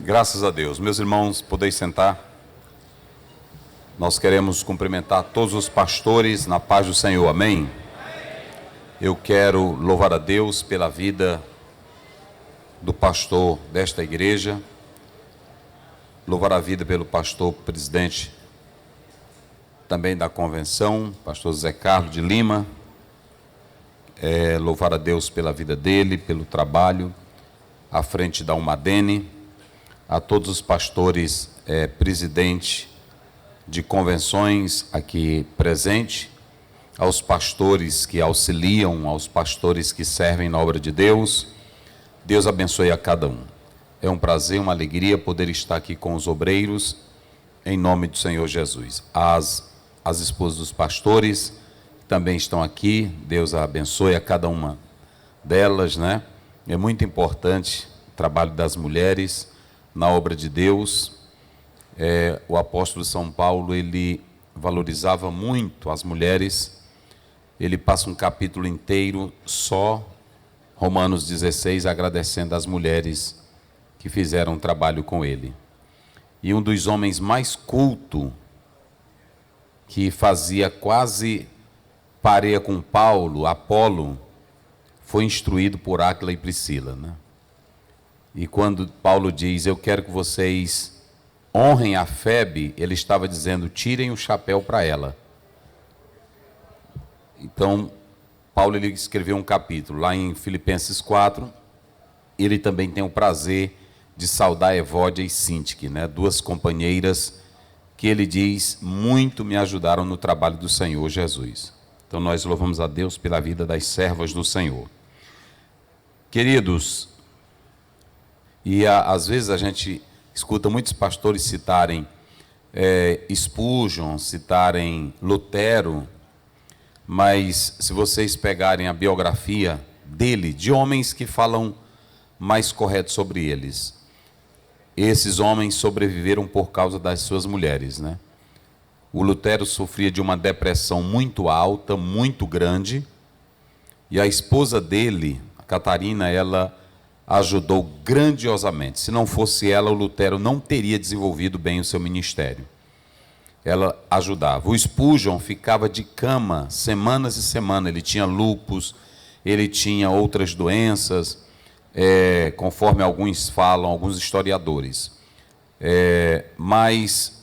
Graças a Deus. Meus irmãos, podeis sentar. Nós queremos cumprimentar todos os pastores na paz do Senhor. Amém? Eu quero louvar a Deus pela vida do pastor desta igreja, louvar a vida pelo pastor presidente também da convenção, pastor Zé Carlos de Lima, louvar a Deus pela vida dele, pelo trabalho à frente da Umadene, a todos os pastores presidente de convenções aqui presente, aos pastores que auxiliam, aos pastores que servem na obra de Deus. Deus abençoe a cada um. É um prazer, uma alegria poder estar aqui com os obreiros, em nome do Senhor Jesus. As esposas dos pastores também estão aqui, Deus abençoe a cada uma delas, né? É muito importante o trabalho das mulheres na obra de Deus. O apóstolo São Paulo, ele valorizava muito as mulheres. Ele passa um capítulo inteiro só, Romanos 16, agradecendo as mulheres que fizeram um trabalho com ele. E um dos homens mais cultos, que fazia quase pareia com Paulo, Apolo, foi instruído por Áquila e Priscila, né? E quando Paulo diz, eu quero que vocês honrem a Febe, ele estava dizendo, tirem o chapéu para ela. Então, Paulo ele escreveu um capítulo, lá em Filipenses 4, ele também tem o prazer de saudar Evódia e Sintique, né? Duas companheiras que ele diz, muito me ajudaram no trabalho do Senhor Jesus. Então, nós louvamos a Deus pela vida das servas do Senhor. Queridos, às vezes a gente escuta muitos pastores citarem Spurgeon, citarem Lutero, mas se vocês pegarem a biografia dele, de homens que falam mais correto sobre eles, esses homens sobreviveram por causa das suas mulheres, né? O Lutero sofria de uma depressão muito alta, muito grande, e a esposa dele, a Catarina, ela ajudou grandiosamente. Se não fosse ela, o Lutero não teria desenvolvido bem o seu ministério. Ela ajudava. O Spurgeon ficava de cama semanas e semanas. Ele tinha lúpus, ele tinha outras doenças, conforme alguns falam, alguns historiadores. Mas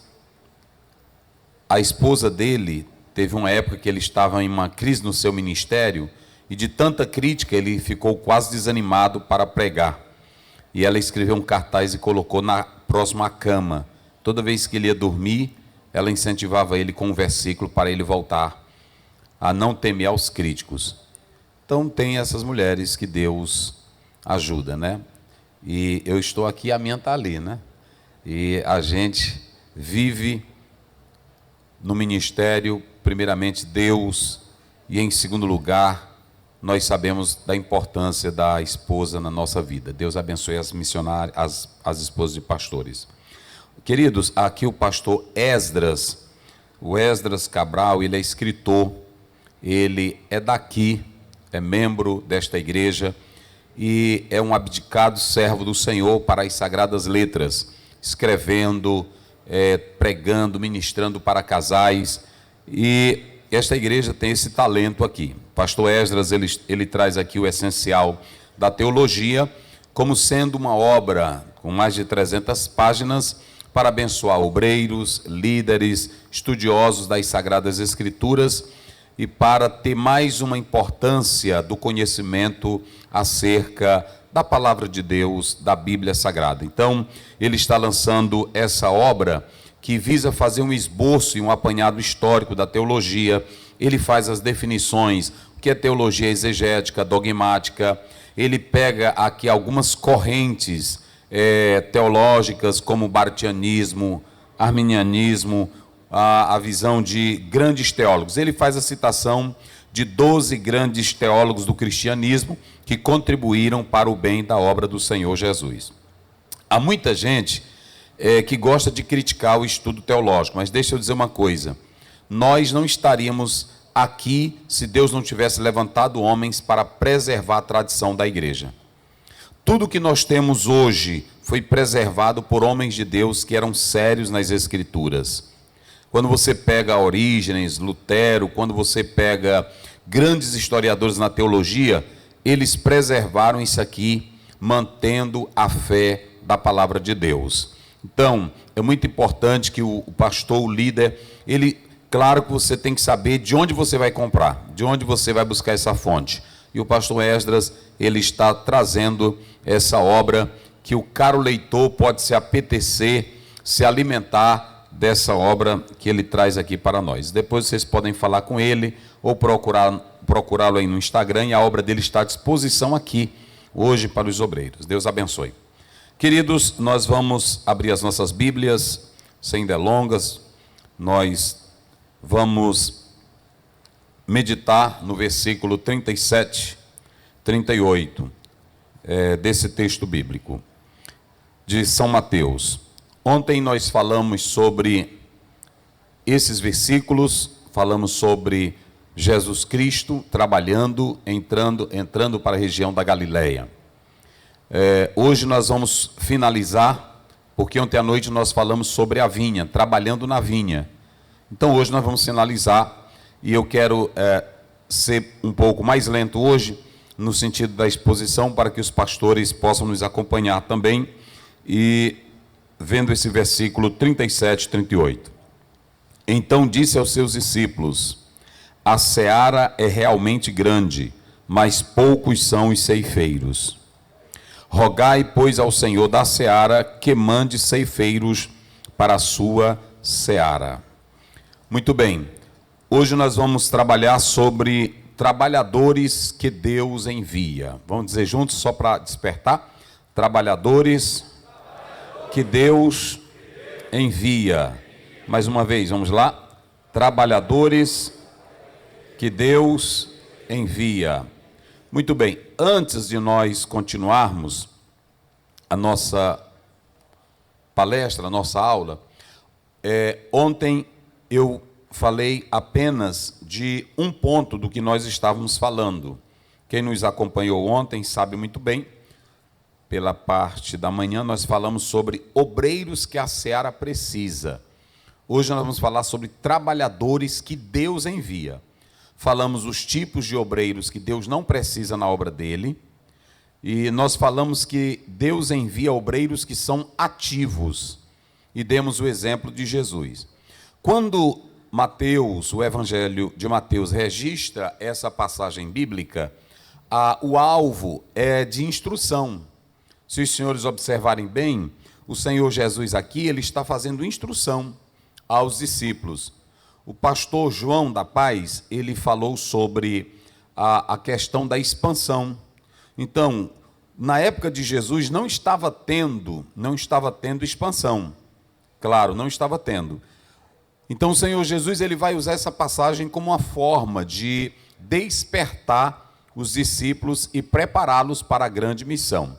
a esposa dele teve uma época que ele estava em uma crise no seu ministério, e de tanta crítica ele ficou quase desanimado para pregar. E ela escreveu um cartaz e colocou próximo à cama. Toda vez que ele ia dormir, ela incentivava ele com um versículo para ele voltar a não temer aos críticos. Então tem essas mulheres que Deus ajuda, né? E eu estou aqui, a minha está ali, né? E a gente vive no ministério, primeiramente Deus, e em segundo lugar, nós sabemos da importância da esposa na nossa vida. Deus abençoe as missionárias, as esposas de pastores. Queridos, aqui o pastor Esdras, o Esdras Cabral, ele é escritor, ele é daqui, é membro desta igreja e é um abdicado servo do Senhor para as Sagradas Letras, escrevendo, pregando, ministrando para casais, e esta igreja tem esse talento aqui. Pastor Esdras, ele traz aqui o essencial da teologia, como sendo uma obra com mais de 300 páginas, para abençoar obreiros, líderes, estudiosos das Sagradas Escrituras, e para ter mais uma importância do conhecimento acerca da Palavra de Deus, da Bíblia Sagrada. Então, ele está lançando essa obra que visa fazer um esboço e um apanhado histórico da teologia. Ele faz as definições, o que é teologia exegética, dogmática. Ele pega aqui algumas correntes teológicas, como o bartianismo, arminianismo, a visão de grandes teólogos. Ele faz a citação de 12 grandes teólogos do cristianismo que contribuíram para o bem da obra do Senhor Jesus. Há muita gente que gosta de criticar o estudo teológico, mas deixa eu dizer uma coisa, nós não estaríamos aqui se Deus não tivesse levantado homens para preservar a tradição da igreja. Tudo que nós temos hoje foi preservado por homens de Deus que eram sérios nas Escrituras. Quando você pega Orígenes, Lutero, quando você pega grandes historiadores na teologia, eles preservaram isso aqui, mantendo a fé da palavra de Deus. Então, é muito importante que o pastor, o líder, claro que você tem que saber de onde você vai comprar, de onde você vai buscar essa fonte. E o pastor Esdras, ele está trazendo essa obra que o caro leitor pode se apetecer, se alimentar dessa obra que ele traz aqui para nós. Depois vocês podem falar com ele ou procurá-lo aí no Instagram, e a obra dele está à disposição aqui, hoje, para os obreiros. Deus abençoe. Queridos, nós vamos abrir as nossas Bíblias, sem delongas, nós vamos meditar no versículo 37, 38, desse texto bíblico, de São Mateus. Ontem nós falamos sobre esses versículos, falamos sobre Jesus Cristo trabalhando, entrando para a região da Galileia. Hoje nós vamos finalizar, porque ontem à noite nós falamos sobre a vinha, trabalhando na vinha. Então hoje nós vamos finalizar, e eu quero ser um pouco mais lento hoje, no sentido da exposição, para que os pastores possam nos acompanhar também, e vendo esse versículo 37, 38. Então disse aos seus discípulos: a seara é realmente grande, mas poucos são os ceifeiros. Rogai, pois, ao Senhor da seara que mande ceifeiros para a sua seara. Muito bem, hoje nós vamos trabalhar sobre trabalhadores que Deus envia. Vamos dizer juntos, só para despertar? Trabalhadores que Deus envia. Mais uma vez, vamos lá? Trabalhadores que Deus envia. Muito bem, antes de nós continuarmos a nossa palestra, a nossa aula, ontem eu falei apenas de um ponto do que nós estávamos falando. Quem nos acompanhou ontem sabe muito bem, pela parte da manhã nós falamos sobre obreiros que a seara precisa. Hoje nós vamos falar sobre trabalhadores que Deus envia. Falamos os tipos de obreiros que Deus não precisa na obra dele, e nós falamos que Deus envia obreiros que são ativos, e demos o exemplo de Jesus. Quando Mateus, o Evangelho de Mateus, registra essa passagem bíblica, o alvo é de instrução. Se os senhores observarem bem, o Senhor Jesus aqui, ele está fazendo instrução aos discípulos. O pastor João da Paz, ele falou sobre a questão da expansão. Então, na época de Jesus, não estava tendo expansão. Claro, não estava tendo. Então, o Senhor Jesus, ele vai usar essa passagem como uma forma de despertar os discípulos e prepará-los para a grande missão.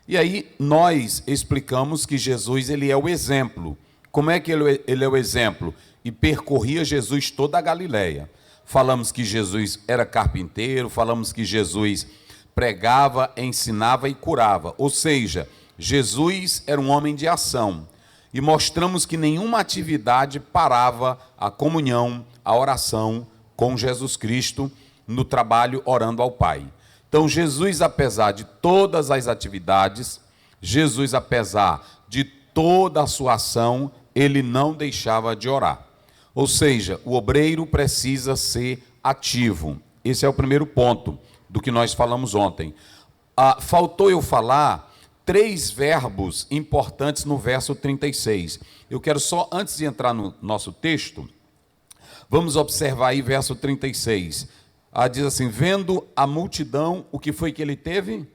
E aí, nós explicamos que Jesus, ele é o exemplo. Como é que ele é o exemplo? E percorria Jesus toda a Galileia. Falamos que Jesus era carpinteiro, falamos que Jesus pregava, ensinava e curava. Ou seja, Jesus era um homem de ação. E mostramos que nenhuma atividade parava a comunhão, a oração com Jesus Cristo no trabalho orando ao Pai. Então, Jesus, apesar de todas as atividades, Jesus, apesar de toda a sua ação, ele não deixava de orar. Ou seja, o obreiro precisa ser ativo. Esse é o primeiro ponto do que nós falamos ontem. Faltou eu falar 3 verbos importantes no verso 36. Eu quero só, antes de entrar no nosso texto, vamos observar aí verso 36. Diz assim: vendo a multidão, o que foi que ele teve?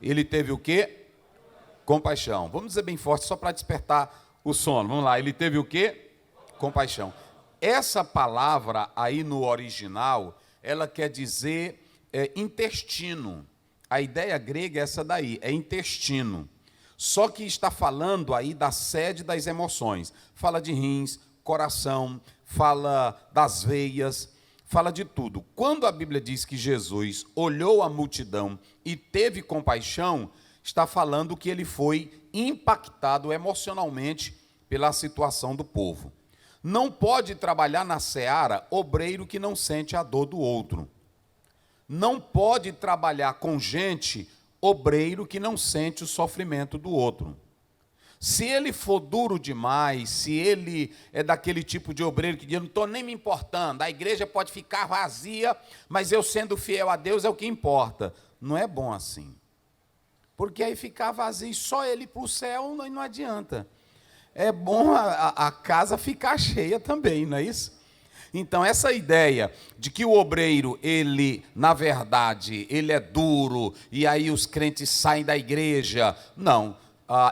Ele teve o quê? Compaixão. Vamos dizer bem forte, só para despertar o sono. Vamos lá, ele teve o quê? Compaixão. Essa palavra aí no original, ela quer dizer intestino. A ideia grega é essa daí, é intestino. Só que está falando aí da sede das emoções. Fala de rins, coração, fala das veias, fala de tudo. Quando a Bíblia diz que Jesus olhou a multidão e teve compaixão, está falando que ele foi impactado emocionalmente pela situação do povo. Não pode trabalhar na seara obreiro que não sente a dor do outro. Não pode trabalhar com gente, obreiro que não sente o sofrimento do outro. Se ele for duro demais, se ele é daquele tipo de obreiro que diz, eu não estou nem me importando, a igreja pode ficar vazia, mas eu sendo fiel a Deus é o que importa. Não é bom assim. Porque aí ficar vazio, só ele para o céu, não adianta. É bom a casa ficar cheia também, não é isso? Então, essa ideia de que o obreiro, ele, na verdade, ele é duro, e aí os crentes saem da igreja. Não.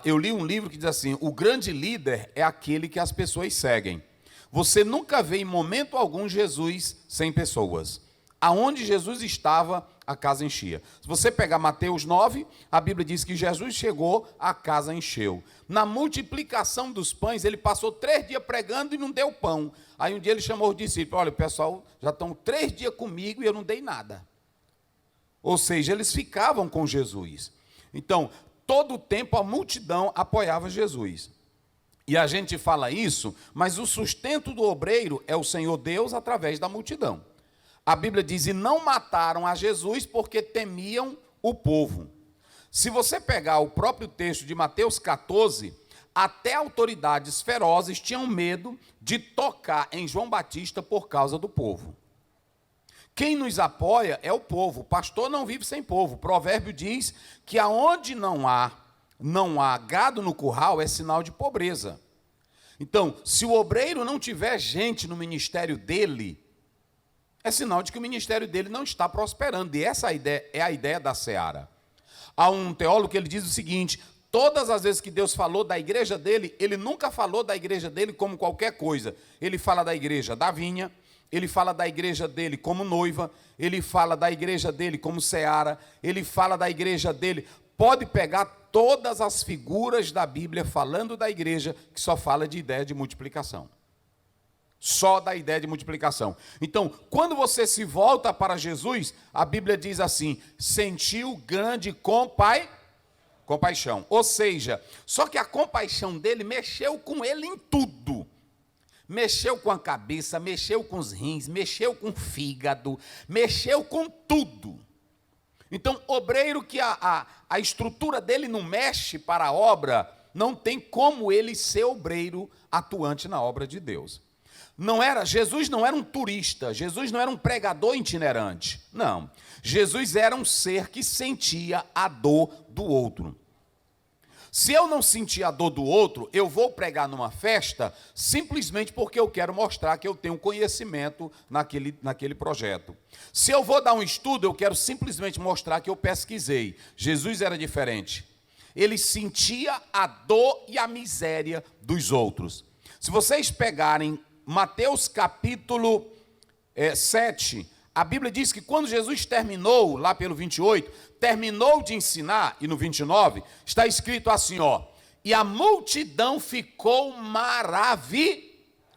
Eu li um livro que diz assim, o grande líder é aquele que as pessoas seguem. Você nunca vê em momento algum Jesus sem pessoas. Aonde Jesus estava, a casa enchia. Se você pegar Mateus 9, a Bíblia diz que Jesus chegou, a casa encheu. Na multiplicação dos pães, ele passou 3 dias pregando e não deu pão. Aí um dia ele chamou os discípulos, olha, o pessoal já estão 3 dias comigo e eu não dei nada. Ou seja, eles ficavam com Jesus. Então, todo o tempo a multidão apoiava Jesus. E a gente fala isso, mas o sustento do obreiro é o Senhor Deus através da multidão. A Bíblia diz, e não mataram a Jesus porque temiam o povo. Se você pegar o próprio texto de Mateus 14, até autoridades ferozes tinham medo de tocar em João Batista por causa do povo. Quem nos apoia é o povo. O pastor não vive sem povo. O provérbio diz que aonde não há gado no curral é sinal de pobreza. Então, se o obreiro não tiver gente no ministério dele, é sinal de que o ministério dele não está prosperando. E essa é a ideia da seara. Há um teólogo que ele diz o seguinte, todas as vezes que Deus falou da igreja dele, ele nunca falou da igreja dele como qualquer coisa. Ele fala da igreja da vinha, ele fala da igreja dele como noiva, ele fala da igreja dele como seara, ele fala da igreja dele. Pode pegar todas as figuras da Bíblia falando da igreja, que só fala de ideia de multiplicação. Só da ideia de multiplicação. Então, quando você se volta para Jesus, a Bíblia diz assim, sentiu grande compaixão. Ou seja, só que a compaixão dele mexeu com ele em tudo. Mexeu com a cabeça, mexeu com os rins, mexeu com o fígado, mexeu com tudo. Então, obreiro que a estrutura dele não mexe para a obra, não tem como ele ser obreiro atuante na obra de Deus. Jesus não era um turista, Jesus não era um pregador itinerante. Não. Jesus era um ser que sentia a dor do outro. Se eu não sentir a dor do outro, eu vou pregar numa festa simplesmente porque eu quero mostrar que eu tenho conhecimento naquele projeto. Se eu vou dar um estudo, eu quero simplesmente mostrar que eu pesquisei. Jesus era diferente. Ele sentia a dor e a miséria dos outros. Se vocês pegarem Mateus capítulo 7, a Bíblia diz que quando Jesus terminou, lá pelo 28, terminou de ensinar, e no 29, está escrito assim, ó, e a multidão ficou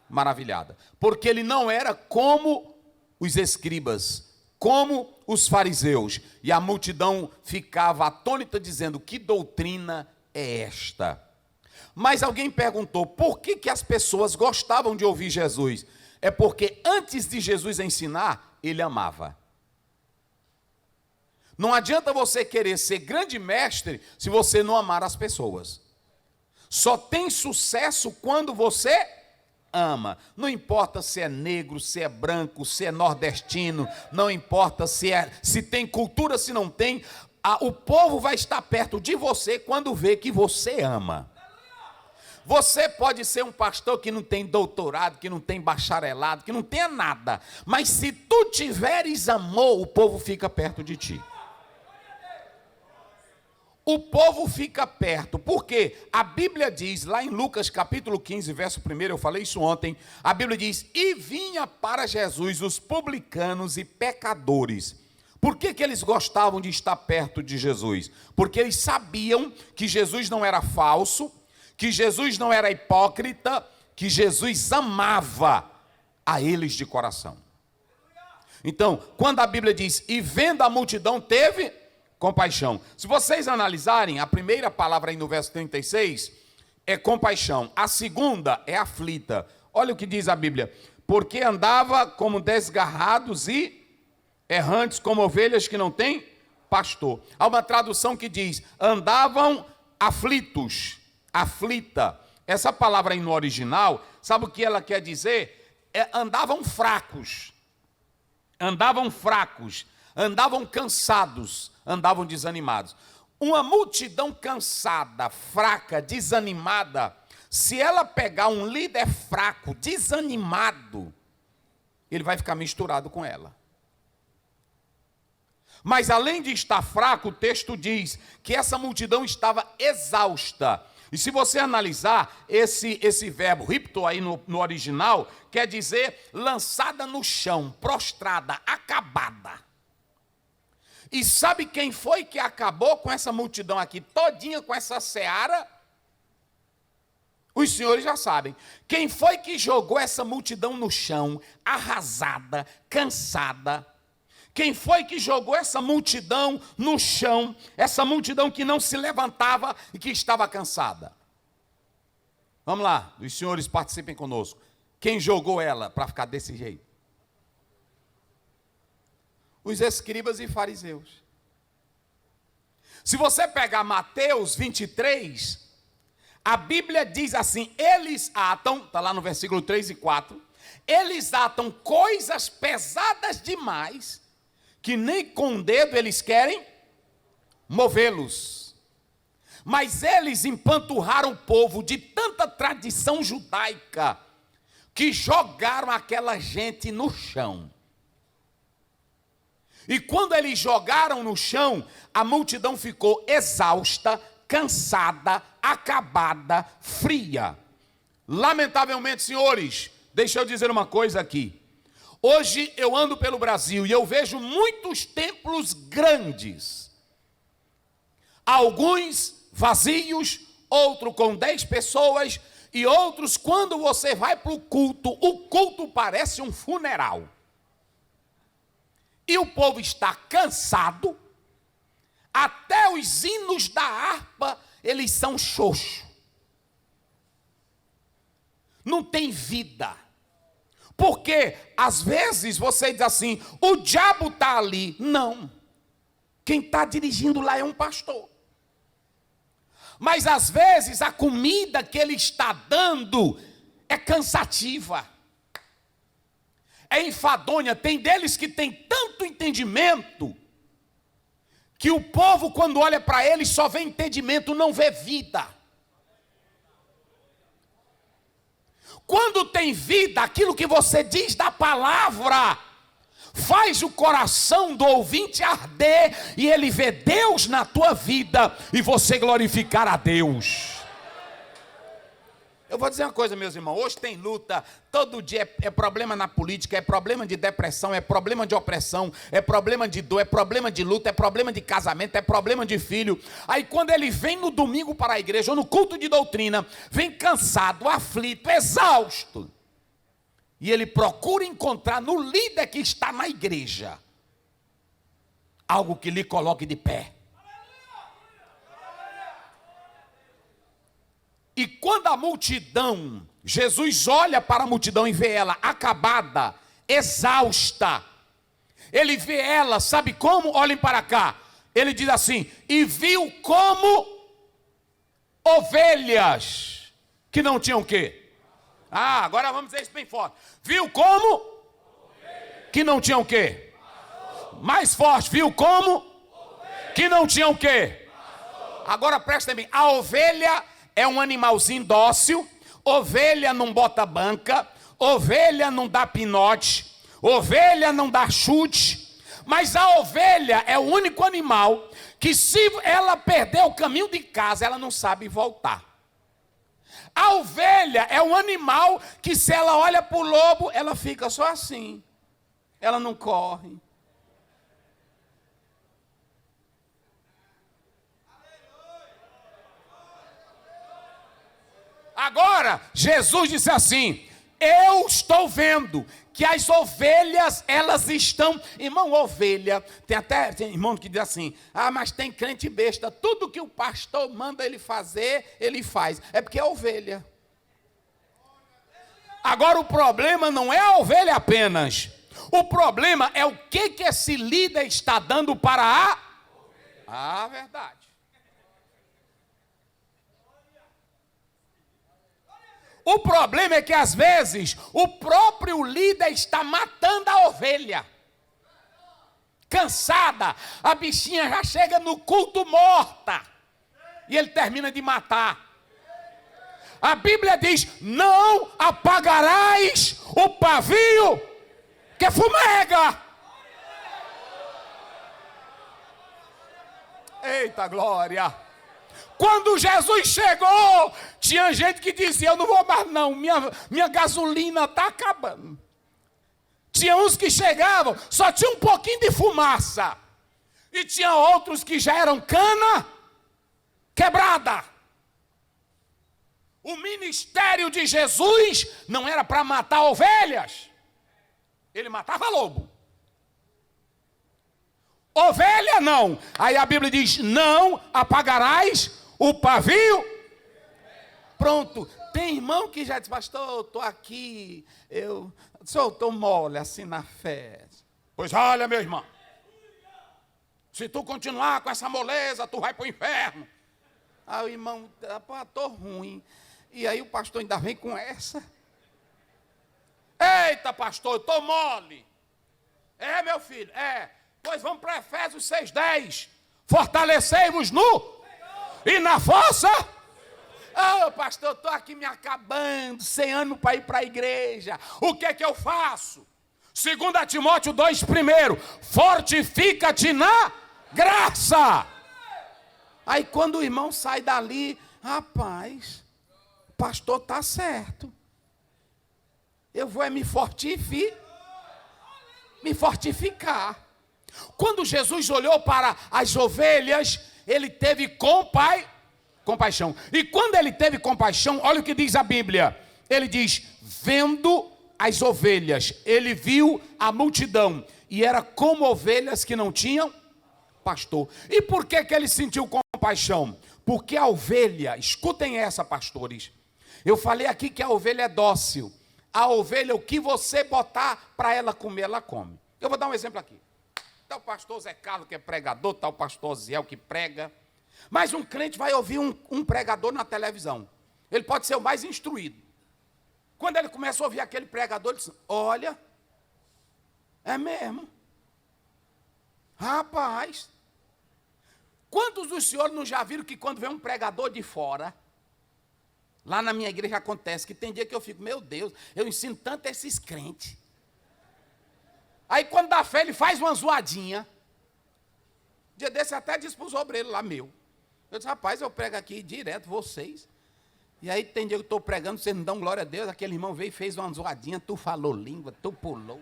maravilhada, porque ele não era como os escribas, como os fariseus, e a multidão ficava atônita dizendo, que doutrina é esta? Mas alguém perguntou, por que as pessoas gostavam de ouvir Jesus? É porque antes de Jesus ensinar, ele amava. Não adianta você querer ser grande mestre se você não amar as pessoas. Só tem sucesso quando você ama. Não importa se é negro, se é branco, se é nordestino, não importa se tem cultura, se não tem. O povo vai estar perto de você quando vê que você ama. Você pode ser um pastor que não tem doutorado, que não tem bacharelado, que não tenha nada, mas se tu tiveres amor, o povo fica perto de ti. O povo fica perto, porque a Bíblia diz, lá em Lucas capítulo 15, verso 1, eu falei isso ontem, a Bíblia diz, e vinha para Jesus os publicanos e pecadores. Por que eles gostavam de estar perto de Jesus? Porque eles sabiam que Jesus não era falso, que Jesus não era hipócrita, que Jesus amava a eles de coração. Então, quando a Bíblia diz, e vendo a multidão, teve compaixão. Se vocês analisarem, a primeira palavra aí no verso 36 é compaixão. A segunda é aflita. Olha o que diz a Bíblia. Porque andava como desgarrados e errantes, como ovelhas que não têm pastor. Há uma tradução que diz, andavam aflitos, aflita. Essa palavra aí no original, sabe o que ela quer dizer? Andavam fracos, andavam cansados, andavam desanimados. Uma multidão cansada, fraca, desanimada, se ela pegar um líder fraco, desanimado, ele vai ficar misturado com ela. Mas além de estar fraco, o texto diz que essa multidão estava exausta. E se você analisar esse verbo ripto aí no original, quer dizer lançada no chão, prostrada, acabada. E sabe quem foi que acabou com essa multidão aqui, todinha com essa seara? Os senhores já sabem. Quem foi que jogou essa multidão no chão, arrasada, cansada? Quem foi que jogou essa multidão no chão, essa multidão que não se levantava e que estava cansada? Vamos lá, os senhores participem conosco. Quem jogou ela para ficar desse jeito? Os escribas e fariseus. Se você pegar Mateus 23, a Bíblia diz assim, eles atam, está lá no versículo 3 e 4, eles atam coisas pesadas demais, que nem com o dedo eles querem movê-los. Mas eles empanturraram o povo de tanta tradição judaica, que jogaram aquela gente no chão. E quando eles jogaram no chão, a multidão ficou exausta, cansada, acabada, fria. Lamentavelmente, senhores, deixa eu dizer uma coisa aqui. Hoje eu ando pelo Brasil e eu vejo muitos templos grandes. Alguns vazios, outros com 10 pessoas e outros, quando você vai para o culto parece um funeral. E o povo está cansado, até os hinos da harpa, eles são xoxos. Não tem vida. Porque, às vezes, você diz assim, o diabo está ali. Não. Quem está dirigindo lá é um pastor. Mas, às vezes, a comida que ele está dando é cansativa. É enfadonha. Tem deles que tem tanto entendimento, que o povo, quando olha para ele, só vê entendimento, não vê vida. Quando tem vida, aquilo que você diz da palavra, faz o coração do ouvinte arder, e ele vê Deus na tua vida, e você glorificar a Deus. Eu vou dizer uma coisa, meus irmãos, hoje tem luta, todo dia é problema na política, é problema de depressão, é problema de opressão, é problema de dor, é problema de luta, é problema de casamento, é problema de filho. Aí quando ele vem no domingo para a igreja, ou no culto de doutrina, vem cansado, aflito, exausto. E ele procura encontrar no líder que está na igreja algo que lhe coloque de pé. E quando a multidão, Jesus olha para a multidão e vê ela acabada, exausta. Ele vê ela, sabe como? Olhem para cá. Ele diz assim, e viu como ovelhas que não tinham o quê? Ah, agora vamos dizer isso bem forte. Viu como? Que não tinham o quê? Mais forte, viu como? Que não tinham o quê? Agora prestem bem, a ovelha é um animalzinho dócil, ovelha não bota banca, ovelha não dá pinote, ovelha não dá chute, mas a ovelha é o único animal que, se ela perder o caminho de casa, ela não sabe voltar. A ovelha é um animal que, se ela olha para o lobo, ela fica só assim, ela não corre. Agora, Jesus disse assim, Eu estou vendo que as ovelhas, elas estão... Irmão, ovelha, tem irmão que diz assim, mas tem crente besta, tudo que o pastor manda ele fazer, ele faz. É porque é ovelha. Agora o problema não é a ovelha apenas. O problema é o que esse líder está dando para a verdade. O problema é que às vezes o próprio líder está matando a ovelha. Cansada, a bichinha já chega no culto morta. E ele termina de matar. A Bíblia diz, não apagarás o pavio que fumega. Eita glória! Quando Jesus chegou, tinha gente que dizia, eu não vou mais não, minha gasolina está acabando. Tinha uns que chegavam, só tinha um pouquinho de fumaça. E tinha outros que já eram cana quebrada. O ministério de Jesus não era para matar ovelhas. Ele matava lobo. Ovelha não. Aí a Bíblia diz, não apagarás o pavio. Pronto. Tem irmão que já diz, pastor, eu estou aqui, eu estou mole assim na fé. Pois olha, meu irmão, se tu continuar com essa moleza, tu vai para o inferno. Aí o irmão, estou ruim. E aí o pastor ainda vem com essa. Eita, pastor, eu estou mole. É, meu filho, Pois vamos para Efésios 6:10. Fortalecei-vos no e na força. Pastor, eu estou aqui me acabando, sem ânimo para ir para a igreja. O que é que eu faço? 2 Timóteo 2:1. Fortifica-te na graça. Aí quando o irmão sai dali, rapaz, o pastor está certo. Eu vou me fortificar. Quando Jesus olhou para as ovelhas, ele teve compaixão. E quando ele teve compaixão, olha o que diz a Bíblia. Ele diz, vendo as ovelhas, ele viu a multidão. E era como ovelhas que não tinham pastor. E por que ele sentiu compaixão? Porque a ovelha, escutem essa, pastores. Eu falei aqui que a ovelha é dócil. A ovelha, o que você botar para ela comer, ela come. Eu vou dar um exemplo aqui. Está o pastor Zé Carlos, que é pregador, está o pastor Ziel, que prega. Mas um crente vai ouvir um pregador na televisão. Ele pode ser o mais instruído. Quando ele começa a ouvir aquele pregador, ele diz, olha, é mesmo. Rapaz, quantos dos senhores não já viram que quando vem um pregador de fora, lá na minha igreja acontece, que tem dia que eu fico, meu Deus, eu ensino tanto a esses crentes. Aí quando dá fé, ele faz uma zoadinha. Dia desse até disse para os obreiros lá, meu. Eu disse, rapaz, eu prego aqui direto, vocês. E aí tem dia que eu estou pregando, vocês não dão glória a Deus. Aquele irmão veio e fez uma zoadinha, tu falou língua, tu pulou.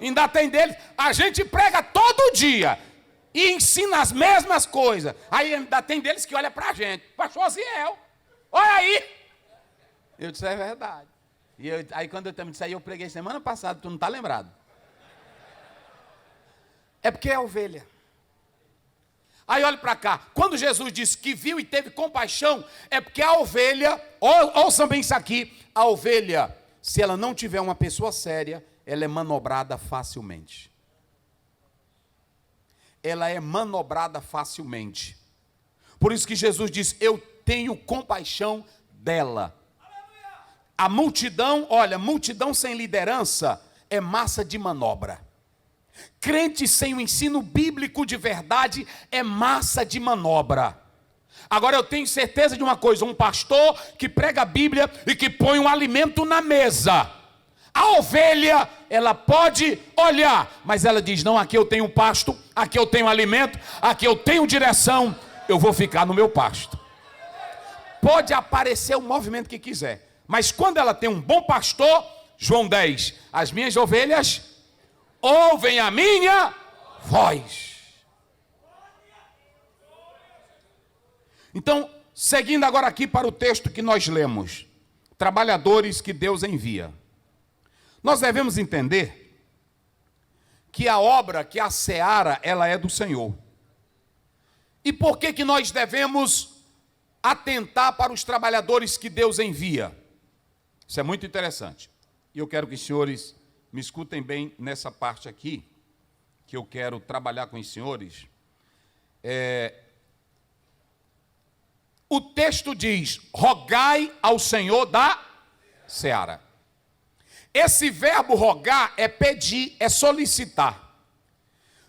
Ainda tem deles, a gente prega todo dia e ensina as mesmas coisas. Aí ainda tem deles que olha para a gente, pastor Ziel, olha aí. Eu disse, é verdade. E aí quando eu também disse, aí eu preguei semana passada, tu não está lembrado? É porque é ovelha. Aí olha para cá, quando Jesus disse que viu e teve compaixão, é porque a ovelha, ouçam bem isso aqui, a ovelha, se ela não tiver uma pessoa séria, ela é manobrada facilmente. Ela é manobrada facilmente. Por isso que Jesus diz, eu tenho compaixão dela. A multidão, olha, multidão sem liderança é massa de manobra. Crente sem o ensino bíblico de verdade é massa de manobra. Agora eu tenho certeza de uma coisa, um pastor que prega a Bíblia e que põe um alimento na mesa. A ovelha, ela pode olhar, mas ela diz, não, aqui eu tenho pasto, aqui eu tenho alimento, aqui eu tenho direção, eu vou ficar no meu pasto. Pode aparecer o movimento que quiser, mas quando ela tem um bom pastor, João 10, as minhas ovelhas ouvem a minha voz. Então, seguindo agora aqui para o texto que nós lemos, trabalhadores que Deus envia. Nós devemos entender que a obra, que a seara, ela é do Senhor. E por que nós devemos atentar para os trabalhadores que Deus envia? Isso é muito interessante. E eu quero que os senhores me escutem bem nessa parte aqui, que eu quero trabalhar com os senhores. O texto diz: rogai ao Senhor da seara. Esse verbo rogar é pedir, é solicitar.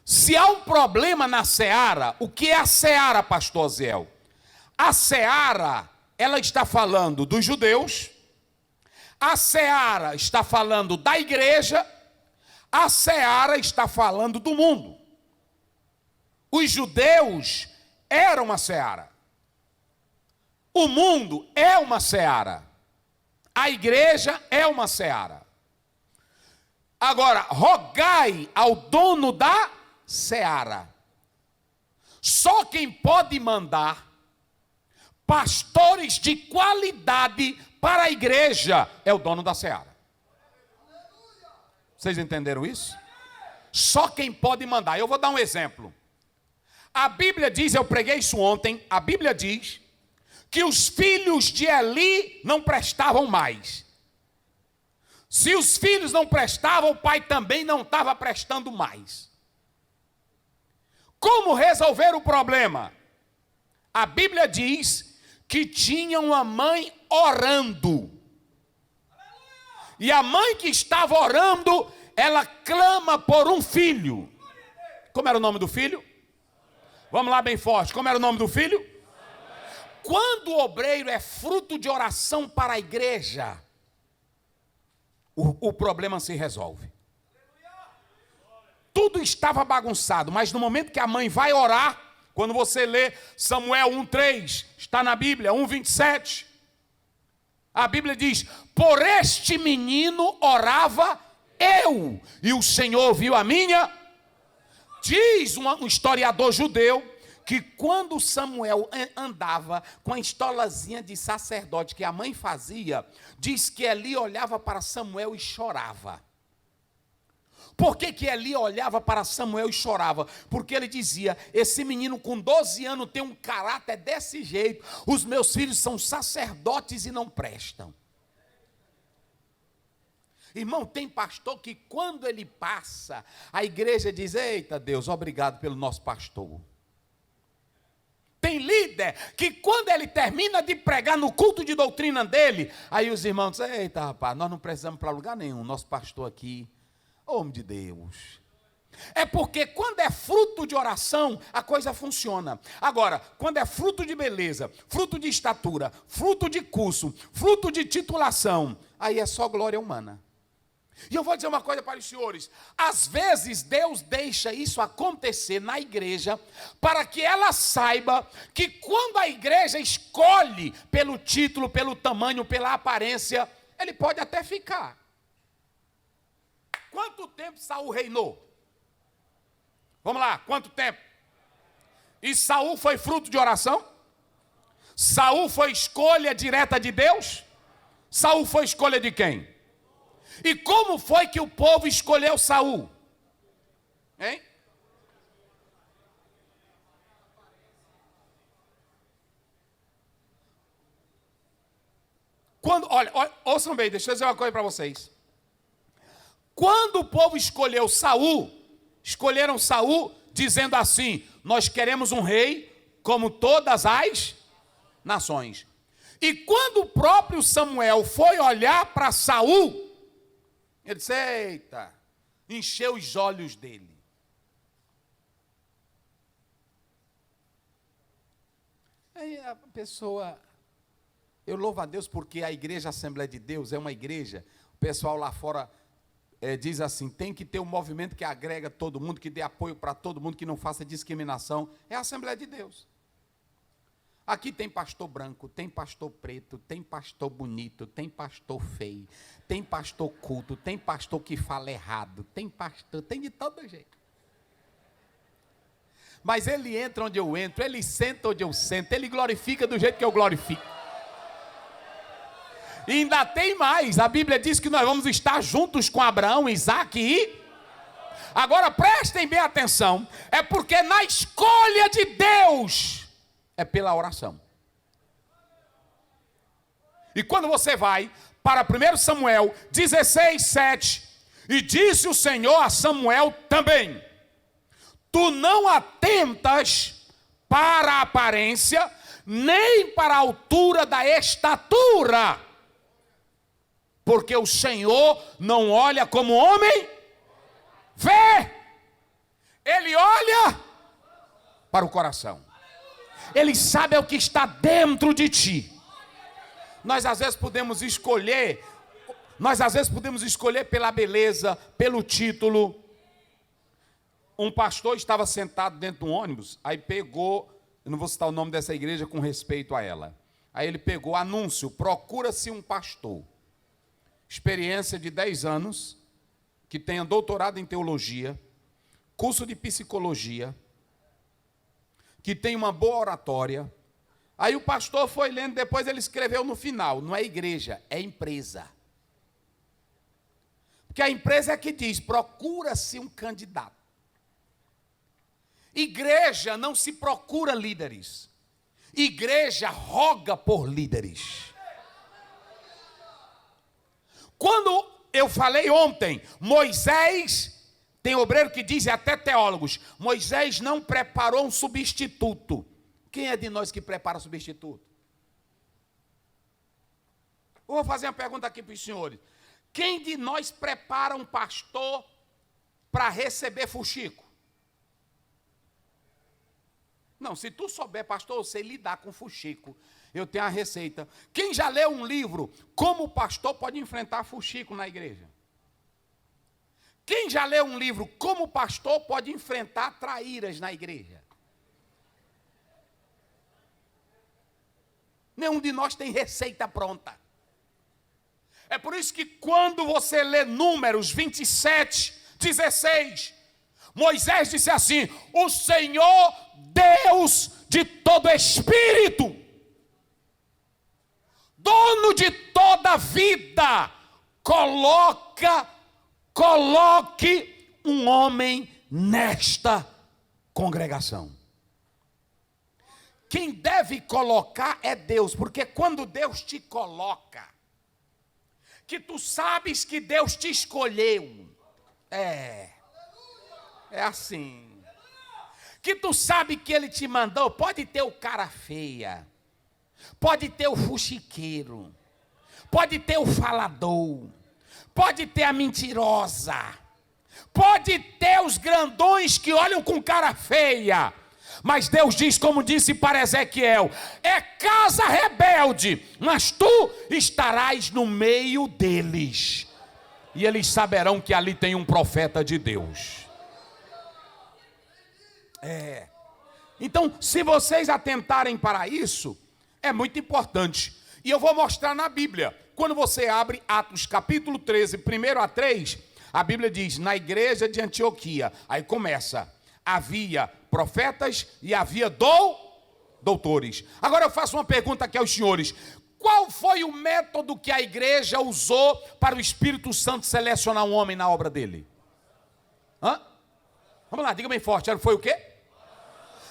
Se há um problema na seara, o que é a seara, pastor Zéu? A seara, ela está falando dos judeus, a seara está falando da igreja, a seara está falando do mundo. Os judeus eram uma seara. O mundo é uma seara. A igreja é uma seara. Agora, rogai ao dono da seara. Só quem pode mandar pastores de qualidade para a igreja é o dono da seara. Vocês entenderam isso? Só quem pode mandar. Eu vou dar um exemplo. A Bíblia diz, eu preguei isso ontem, a Bíblia diz que os filhos de Eli não prestavam mais. Se os filhos não prestavam, o pai também não estava prestando mais. Como resolver o problema? A Bíblia diz que tinha uma mãe orando. E a mãe que estava orando, ela clama por um filho. Como era o nome do filho? Vamos lá bem forte. Como era o nome do filho? Quando o obreiro é fruto de oração para a igreja, o problema se resolve. Tudo estava bagunçado, mas no momento que a mãe vai orar, quando você lê Samuel 1:3, está na Bíblia, 1:27, a Bíblia diz: por este menino orava eu, e o Senhor viu a minha. Diz um historiador judeu que quando Samuel andava com a estolazinha de sacerdote que a mãe fazia, diz que Eli olhava para Samuel e chorava. Por que Eli olhava para Samuel e chorava? Porque ele dizia: esse menino com 12 anos tem um caráter desse jeito, os meus filhos são sacerdotes e não prestam. Irmão, tem pastor que quando ele passa, a igreja diz: eita Deus, obrigado pelo nosso pastor. Tem líder que quando ele termina de pregar no culto de doutrina dele, aí os irmãos dizem: eita rapaz, nós não precisamos para lugar nenhum, nosso pastor aqui, homem de Deus. É porque quando é fruto de oração, a coisa funciona. Agora, quando é fruto de beleza, fruto de estatura, fruto de curso, fruto de titulação, aí é só glória humana. E eu vou dizer uma coisa para os senhores: às vezes Deus deixa isso acontecer na igreja, para que ela saiba que quando a igreja escolhe pelo título, pelo tamanho, pela aparência, ele pode até ficar. Quanto tempo Saul reinou? Vamos lá, quanto tempo? E Saul foi fruto de oração? Saul foi escolha direta de Deus? Saul foi escolha de quem? E como foi que o povo escolheu Saul? Hein? Olha, ouçam bem, deixa eu dizer uma coisa para vocês. Quando o povo escolheu Saul, escolheram Saul dizendo assim: nós queremos um rei como todas as nações. E quando o próprio Samuel foi olhar para Saul, ele disse: eita, encheu os olhos dele. Aí a pessoa, eu louvo a Deus porque a igreja Assembleia de Deus é uma igreja, o pessoal lá fora diz assim: tem que ter um movimento que agrega todo mundo, que dê apoio para todo mundo, que não faça discriminação. É a Assembleia de Deus. Aqui tem pastor branco, tem pastor preto, tem pastor bonito, tem pastor feio, tem pastor culto, tem pastor que fala errado, tem pastor, tem de todo jeito. Mas ele entra onde eu entro, ele senta onde eu sento, ele glorifica do jeito que eu glorifico. E ainda tem mais, a Bíblia diz que nós vamos estar juntos com Abraão, Isaque e... Agora prestem bem atenção, é porque na escolha de Deus é pela oração. E quando você vai para 1 Samuel 16, 7, e disse o Senhor a Samuel também: tu não atentas para a aparência, nem para a altura da estatura, porque o Senhor não olha como homem vê, ele olha para o coração, ele sabe o que está dentro de ti. Nós às vezes podemos escolher pela beleza, pelo título. Um pastor estava sentado dentro de um ônibus, aí pegou, eu não vou citar o nome dessa igreja com respeito a ela, aí ele pegou anúncio: procura-se um pastor, experiência de 10 anos, que tenha doutorado em teologia, curso de psicologia, que tenha uma boa oratória. Aí o pastor foi lendo, depois ele escreveu no final: não é igreja, é empresa. Porque a empresa é que diz: procura-se um candidato. Igreja não se procura líderes, igreja roga por líderes. Quando eu falei ontem, Moisés, tem obreiro que diz, e até teólogos, Moisés não preparou um substituto. Quem é de nós que prepara substituto? Eu vou fazer uma pergunta aqui para os senhores. Quem de nós prepara um pastor para receber fuxico? Não, se tu souber, pastor, eu sei lidar com fuxico. Eu tenho a receita. Quem já leu um livro, Como o Pastor Pode Enfrentar Fuxico na Igreja? Quem já leu um livro, Como o Pastor Pode Enfrentar Traíras na Igreja? Nenhum de nós tem receita pronta. É por isso que quando você lê Números 27, 16, Moisés disse assim: o Senhor Deus de todo espírito, dono de toda vida, coloque um homem nesta congregação. Quem deve colocar é Deus, porque quando Deus te coloca, que tu sabes que Deus te escolheu, é assim, que tu sabe que Ele te mandou, pode ter o cara feia, pode ter o fuxiqueiro, pode ter o falador, pode ter a mentirosa, pode ter os grandões que olham com cara feia, mas Deus diz, como disse para Ezequiel: é casa rebelde, mas tu estarás no meio deles, e eles saberão que ali tem um profeta de Deus. Então, se vocês atentarem para isso, é muito importante. E eu vou mostrar na Bíblia. Quando você abre Atos capítulo 13, 1 a 3, a Bíblia diz: na igreja de Antioquia, aí começa: havia profetas e havia doutores. Agora eu faço uma pergunta aqui aos senhores: qual foi o método que a igreja usou para o Espírito Santo selecionar um homem na obra dele? Vamos lá, diga bem forte, foi o quê?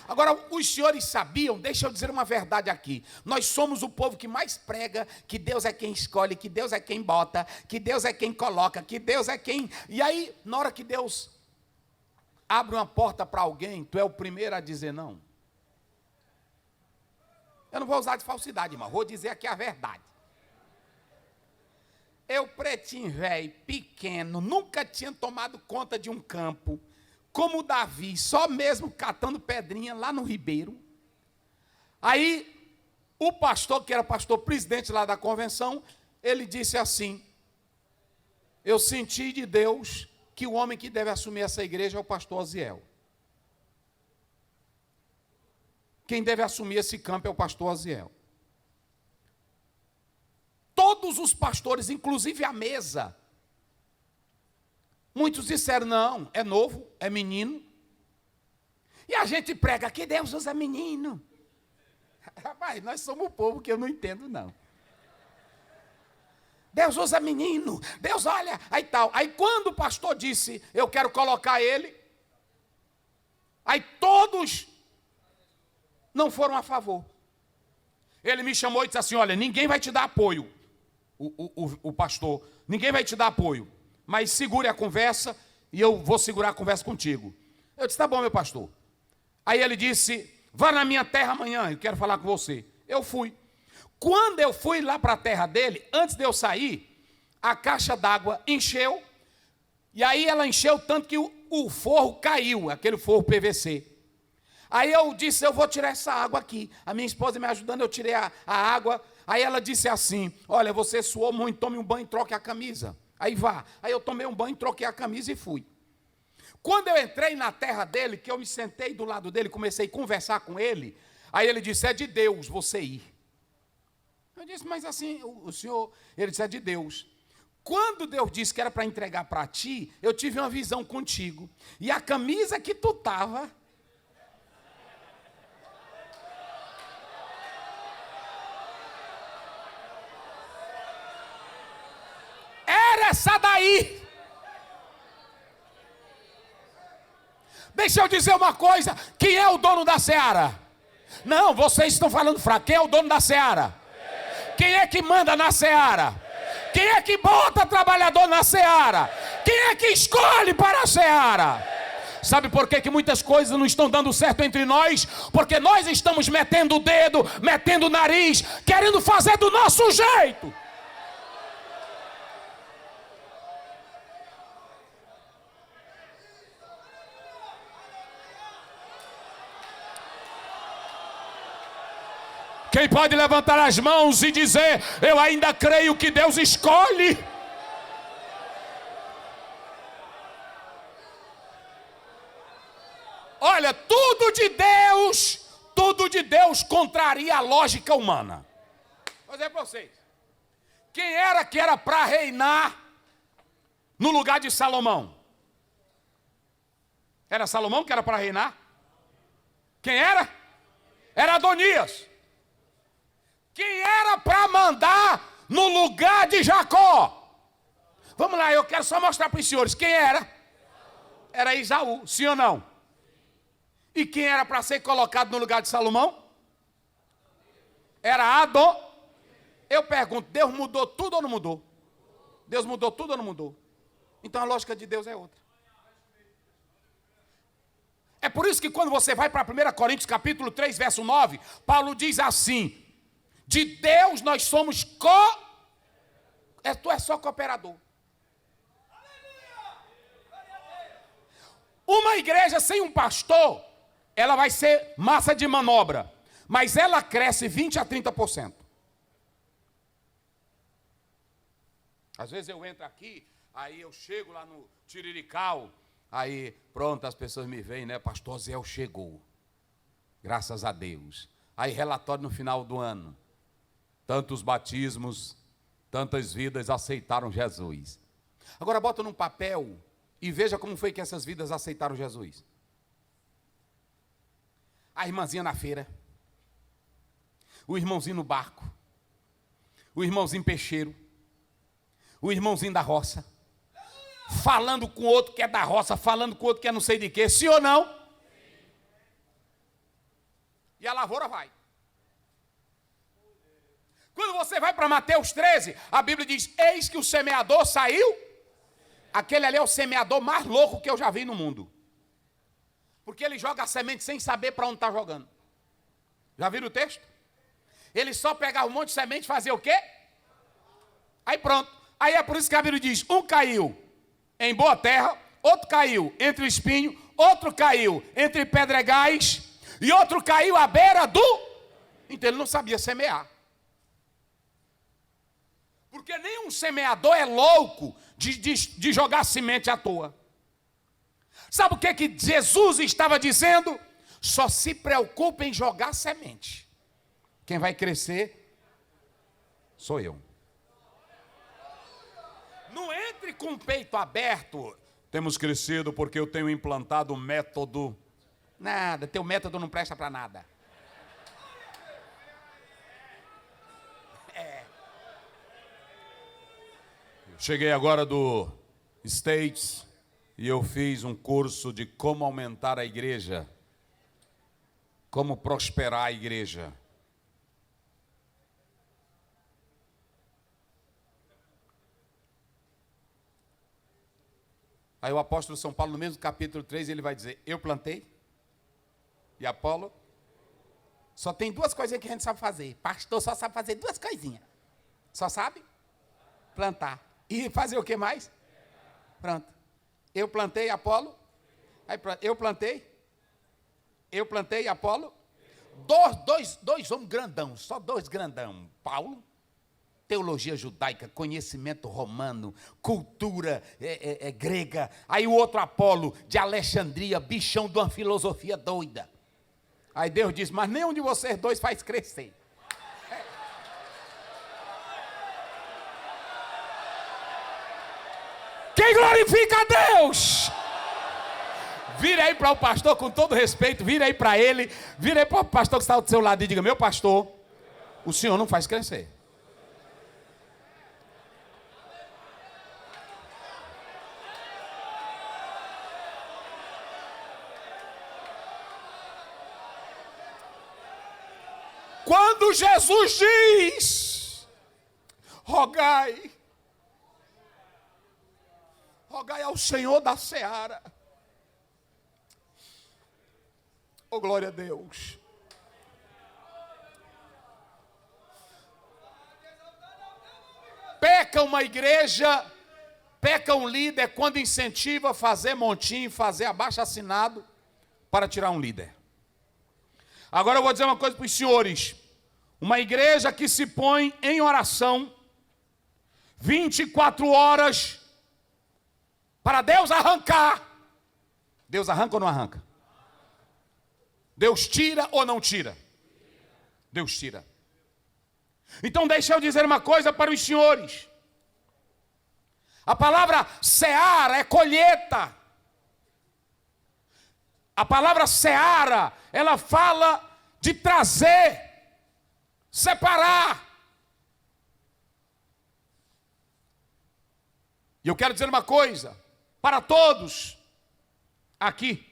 Agora, os senhores sabiam, deixa eu dizer uma verdade aqui: nós somos o povo que mais prega que Deus é quem escolhe, que Deus é quem bota, que Deus é quem coloca, que Deus é quem... E aí, na hora que Deus abre uma porta para alguém, tu é o primeiro a dizer não. Eu não vou usar de falsidade, irmão, vou dizer aqui a verdade. Eu, pretinho velho, pequeno, nunca tinha tomado conta de um campo, como Davi, só mesmo catando pedrinha lá no ribeiro. Aí, o pastor, que era pastor presidente lá da convenção, ele disse assim: eu senti de Deus que o homem que deve assumir essa igreja é o pastor Oziel. Quem deve assumir esse campo é o pastor Oziel. Todos os pastores, inclusive a mesa, muitos disseram: não, é novo, é menino. E a gente prega que Deus usa menino. Rapaz, nós somos o povo que eu não entendo, não. Deus usa menino, Deus olha, aí tal. Aí quando o pastor disse, eu quero colocar ele, aí todos não foram a favor. Ele me chamou e disse assim, olha, ninguém vai te dar apoio, o pastor, ninguém vai te dar apoio, mas segure a conversa e eu vou segurar a conversa contigo. Eu disse, tá bom, meu pastor. Aí ele disse, vá na minha terra amanhã, eu quero falar com você. Eu fui. Quando eu fui lá para a terra dele, antes de eu sair, a caixa d'água encheu, e aí ela encheu tanto que o forro caiu, aquele forro PVC. Aí eu disse, eu vou tirar essa água aqui. A minha esposa me ajudando, eu tirei a água. Aí ela disse assim, olha, você suou muito, tome um banho e troque a camisa. Aí vá. Aí eu tomei um banho, troquei a camisa e fui. Quando eu entrei na terra dele, que eu me sentei do lado dele, comecei a conversar com ele, aí ele disse, é de Deus você ir. Eu disse, mas assim, o senhor, ele disse, é de Deus. Quando Deus disse que era para entregar para ti, eu tive uma visão contigo. E a camisa que tu estava, era essa daí. Deixa eu dizer uma coisa, quem é o dono da seara? Não, vocês estão falando fraco, quem é o dono da seara? Quem é que manda na seara? Quem é que bota trabalhador na seara? Quem é que escolhe para a seara? Sabe por que muitas coisas não estão dando certo entre nós? Porque nós estamos metendo o dedo, metendo o nariz, querendo fazer do nosso jeito. Quem pode levantar as mãos e dizer, eu ainda creio que Deus escolhe? Olha, tudo de Deus contraria a lógica humana. Vou dizer para vocês, quem era que era para reinar no lugar de Salomão? Era Salomão que era para reinar? Quem era? Era Adonias. Quem era para mandar no lugar de Jacó? Vamos lá, eu quero só mostrar para os senhores. Quem era? Era Esaú, sim ou não? E quem era para ser colocado no lugar de Salomão? Era Adonias. Eu pergunto, Deus mudou tudo ou não mudou? Deus mudou tudo ou não mudou? Então a lógica de Deus é outra. É por isso que quando você vai para 1 Coríntios capítulo 3, verso 9, Paulo diz assim, de Deus nós somos tu é só cooperador. Uma igreja sem um pastor, ela vai ser massa de manobra, mas ela cresce 20 a 30%. Às vezes eu entro aqui, aí eu chego lá no Tirirical, aí pronto, as pessoas me veem, né? Pastor Zé chegou, graças a Deus. Aí relatório no final do ano. Tantos batismos, tantas vidas aceitaram Jesus. Agora bota num papel e veja como foi que essas vidas aceitaram Jesus. A irmãzinha na feira, o irmãozinho no barco, o irmãozinho peixeiro, o irmãozinho da roça, falando com o outro que é da roça, falando com o outro que é não sei de quê, sim ou não? E a lavoura vai. Quando você vai para Mateus 13, a Bíblia diz, eis que o semeador saiu. Aquele ali é o semeador mais louco que eu já vi no mundo. Porque ele joga a semente sem saber para onde está jogando. Já viram o texto? Ele só pegava um monte de semente e fazia o quê? Aí pronto. Aí é por isso que a Bíblia diz, um caiu em boa terra, outro caiu entre o espinho, outro caiu entre pedregais e outro caiu à beira do... Então ele não sabia semear. Porque nenhum semeador é louco de jogar semente à toa. Sabe o que Jesus estava dizendo? Só se preocupe em jogar semente. Quem vai crescer sou eu. Não entre com o peito aberto. Temos crescido porque eu tenho implantado o método Nada, teu método não presta para nada. Cheguei agora do States e eu fiz um curso de como aumentar a igreja, como prosperar a igreja. Aí o apóstolo São Paulo, no mesmo capítulo 3, ele vai dizer, eu plantei e Apolo. Só tem duas coisinhas que a gente sabe fazer. Pastor só sabe fazer duas coisinhas. Só sabe plantar. E fazer o que mais? Pronto. Eu plantei, Apolo. Aí, eu plantei e Apolo. Dois homens grandão, só dois grandão. Paulo, teologia judaica, conhecimento romano, cultura grega. Aí o outro Apolo, de Alexandria, bichão de uma filosofia doida. Aí Deus diz, mas nenhum de vocês dois faz crescer. Quem glorifica a Deus? Vire aí para o pastor, com todo respeito, vire aí para ele, vire aí para o pastor que está do seu lado e diga, meu pastor, o senhor não faz crescer. Quando Jesus diz, rogai ao Senhor da seara. Oh, glória a Deus. Peca uma igreja, peca um líder quando incentiva a fazer montinho, fazer abaixo-assinado para tirar um líder. Agora eu vou dizer uma coisa para os senhores. Uma igreja que se põe em oração 24 horas para Deus arrancar. Deus arranca ou não arranca? Deus tira ou não tira? Deus tira. Então deixa eu dizer uma coisa para os senhores. A palavra seara é colheita. A palavra seara, ela fala de trazer, separar. E eu quero dizer uma coisa para todos aqui.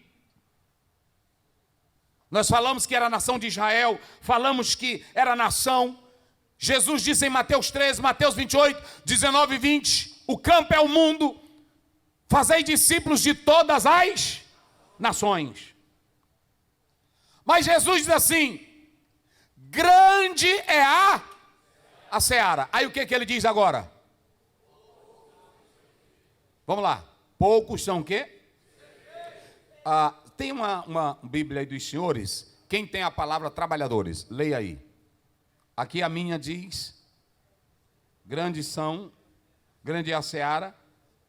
Nós falamos que era a nação de Israel, falamos que era a nação. Jesus disse em Mateus 13, Mateus 28, 19 e 20, o campo é o mundo, fazei discípulos de todas as nações. Mas Jesus diz assim, grande é a seara. Aí o que ele diz agora? Vamos lá. Poucos são o quê? Tem uma Bíblia aí dos senhores. Quem tem a palavra trabalhadores? Leia aí. Aqui a minha diz, grande é a seara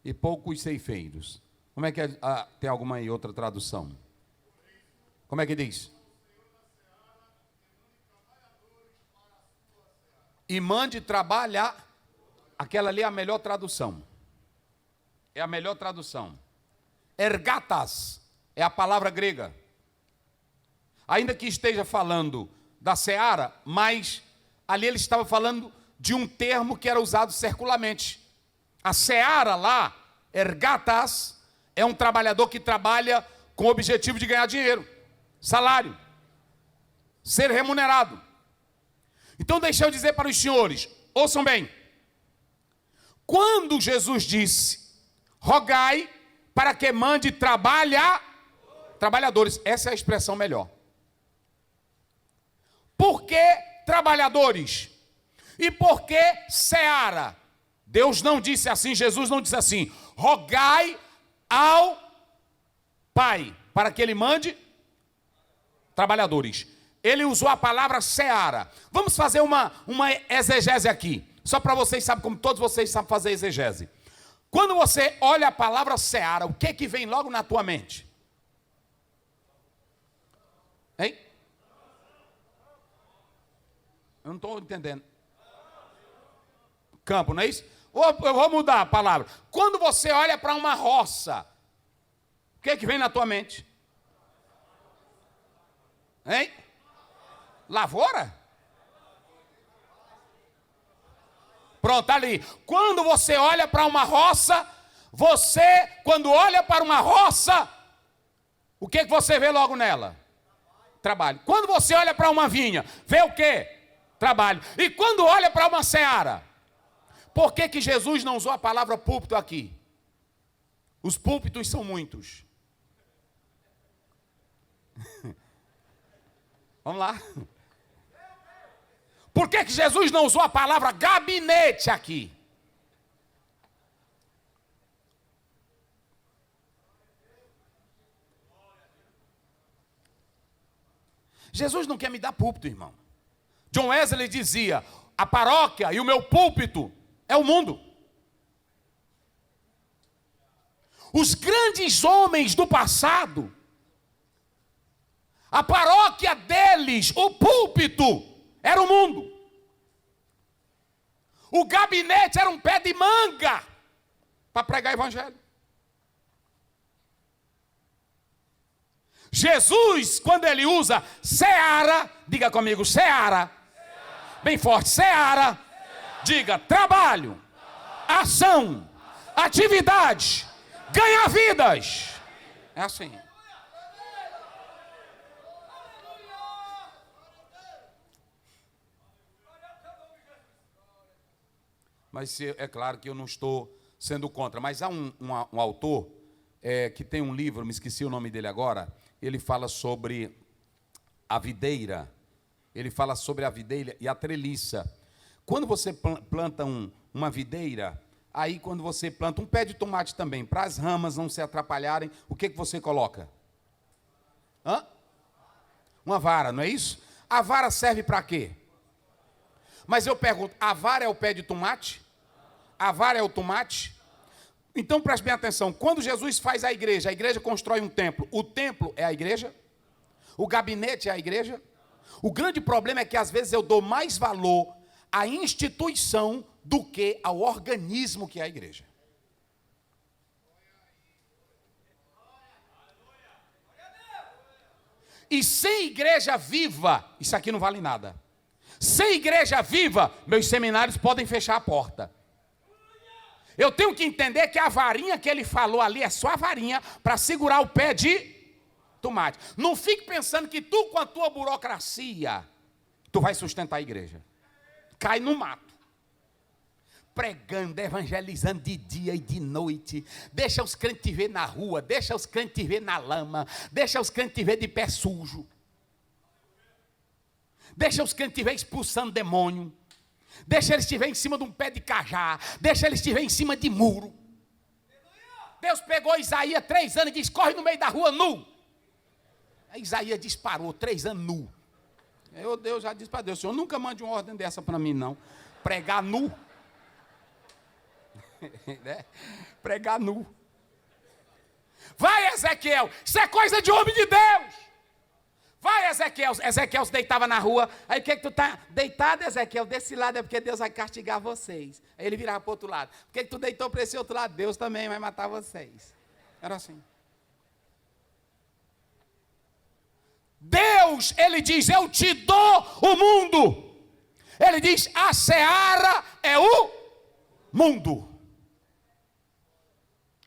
e poucos ceifeiros. Como é que é? Tem alguma aí outra tradução? Como é que diz? E mande trabalhar. Aquela ali é a melhor tradução. É a melhor tradução. Ergatas é a palavra grega. Ainda que esteja falando da seara, mas ali ele estava falando de um termo que era usado circularmente. A seara lá, ergatas, é um trabalhador que trabalha com o objetivo de ganhar dinheiro, salário, ser remunerado. Então deixa eu dizer para os senhores, ouçam bem. Quando Jesus disse, rogai para que mande trabalhadores, essa é a expressão melhor. Por que trabalhadores? E por que seara? Deus não disse assim, Jesus não disse assim, rogai ao Pai, para que ele mande trabalhadores. Ele usou a palavra seara. Vamos fazer uma exegese aqui, só para vocês saberem, como todos vocês sabem fazer exegese. Quando você olha a palavra seara, o que vem logo na tua mente? Hein? Eu não estou entendendo. Campo, não é isso? Eu vou mudar a palavra. Quando você olha para uma roça, o que vem na tua mente? Hein? Lavoura? Pronto, ali. Quando você olha para uma roça, quando olha para uma roça, o que você vê logo nela? Trabalho. Quando você olha para uma vinha, vê o quê? Trabalho. E quando olha para uma seara? Por que Jesus não usou a palavra púlpito aqui? Os púlpitos são muitos. Vamos lá. Por que Jesus não usou a palavra gabinete aqui? Jesus não quer me dar púlpito, irmão. John Wesley dizia: a paróquia e o meu púlpito é o mundo. Os grandes homens do passado, a paróquia deles, o púlpito, era o mundo. O gabinete era um pé de manga para pregar o evangelho. Jesus, quando ele usa seara, diga comigo, seara. Bem forte, seara. Diga, trabalho, ação, atividade, ganhar vidas. É assim. Mas é claro que eu não estou sendo contra. Mas há um autor que tem um livro, me esqueci o nome dele agora. Ele fala sobre a videira. Ele fala sobre a videira e a treliça. Quando você planta uma videira, aí quando você planta um pé de tomate também, para as ramas não se atrapalharem, o que você coloca? Uma vara, não é isso? A vara serve para quê? Mas eu pergunto, a vara é o pé de tomate? A vara é o tomate? Então preste bem atenção, quando Jesus faz a igreja constrói um templo. O templo é a igreja? O gabinete é a igreja? O grande problema é que às vezes eu dou mais valor à instituição do que ao organismo que é a igreja. E sem igreja viva, isso aqui não vale nada. Sem igreja viva, meus seminários podem fechar a porta. Eu tenho que entender que a varinha que ele falou ali é só a varinha para segurar o pé de tomate. Não fique pensando que tu, com a tua burocracia, tu vai sustentar a igreja. Cai no mato. Pregando, evangelizando de dia e de noite. Deixa os crentes te ver na rua, deixa os crentes te ver na lama, deixa os crentes te ver de pé sujo. Deixa os crentes te ver expulsando demônio. Deixa eles te ver em cima de um pé de cajá. Deixa eles te ver em cima de muro. Deus pegou Isaías 3 anos e disse, corre no meio da rua nu. Aí Isaías disparou 3 anos nu. Deus já disse para Deus, Senhor, nunca mande uma ordem dessa para mim não. Pregar nu. Pregar nu. Vai, Ezequiel, isso é coisa de homem de Deus. Vai, Ezequiel. Ezequiel se deitava na rua. Aí o que tu tá deitado, Ezequiel? Desse lado é porque Deus vai castigar vocês. Aí ele virava para o outro lado. Por que tu deitou para esse outro lado? Deus também vai matar vocês. Era assim. Deus, ele diz, eu te dou o mundo. Ele diz, a seara é o mundo.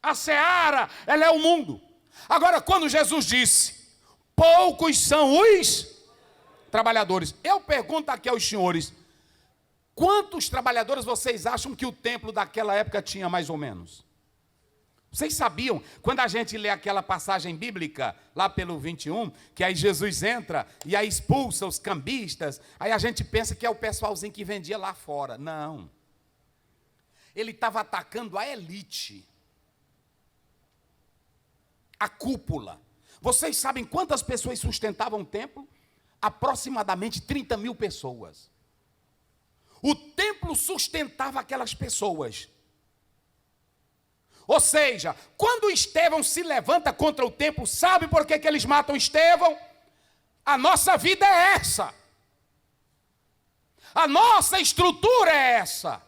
A seara, ela é o mundo. Agora, quando Jesus disse, poucos são os trabalhadores. Eu pergunto aqui aos senhores, quantos trabalhadores vocês acham que o templo daquela época tinha mais ou menos? Vocês sabiam, quando a gente lê aquela passagem bíblica, lá pelo 21, que aí Jesus entra e aí expulsa os cambistas, aí a gente pensa que é o pessoalzinho que vendia lá fora. Não. Ele estava atacando a elite. A cúpula. Vocês sabem quantas pessoas sustentavam o templo? Aproximadamente 30 mil pessoas. O templo sustentava aquelas pessoas. Ou seja, quando Estevão se levanta contra o templo, sabe por que eles matam Estevão? A nossa vida é essa. A nossa estrutura é essa.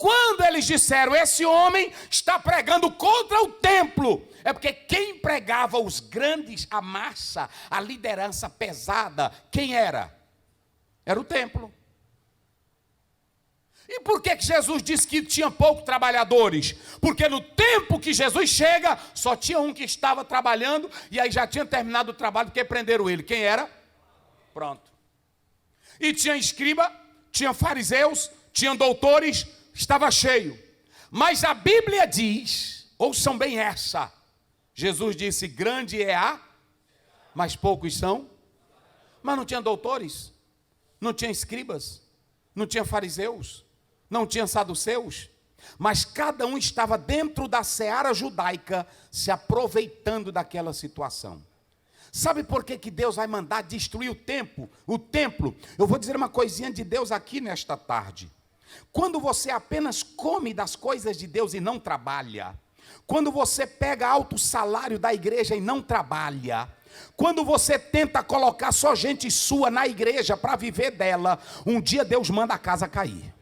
Quando eles disseram, esse homem está pregando contra o templo, é porque quem pregava os grandes, a massa, a liderança pesada, quem era? Era o templo. E por que Jesus disse que tinha poucos trabalhadores? Porque no tempo que Jesus chega, só tinha um que estava trabalhando, e aí já tinha terminado o trabalho, porque prenderam ele. Quem era? Pronto. E tinha escriba, tinha fariseus, tinha doutores, estava cheio. Mas a Bíblia diz, ouçam bem essa, Jesus disse, grande é a, mas poucos são. Mas não tinha doutores, não tinha escribas, não tinha fariseus, não tinha saduceus, mas cada um estava dentro da seara judaica, se aproveitando daquela situação. Sabe por que Deus vai mandar destruir o templo? Eu vou dizer uma coisinha de Deus aqui nesta tarde. Quando você apenas come das coisas de Deus e não trabalha, quando você pega alto salário da igreja e não trabalha, quando você tenta colocar só gente sua na igreja para viver dela, um dia Deus manda a casa cair.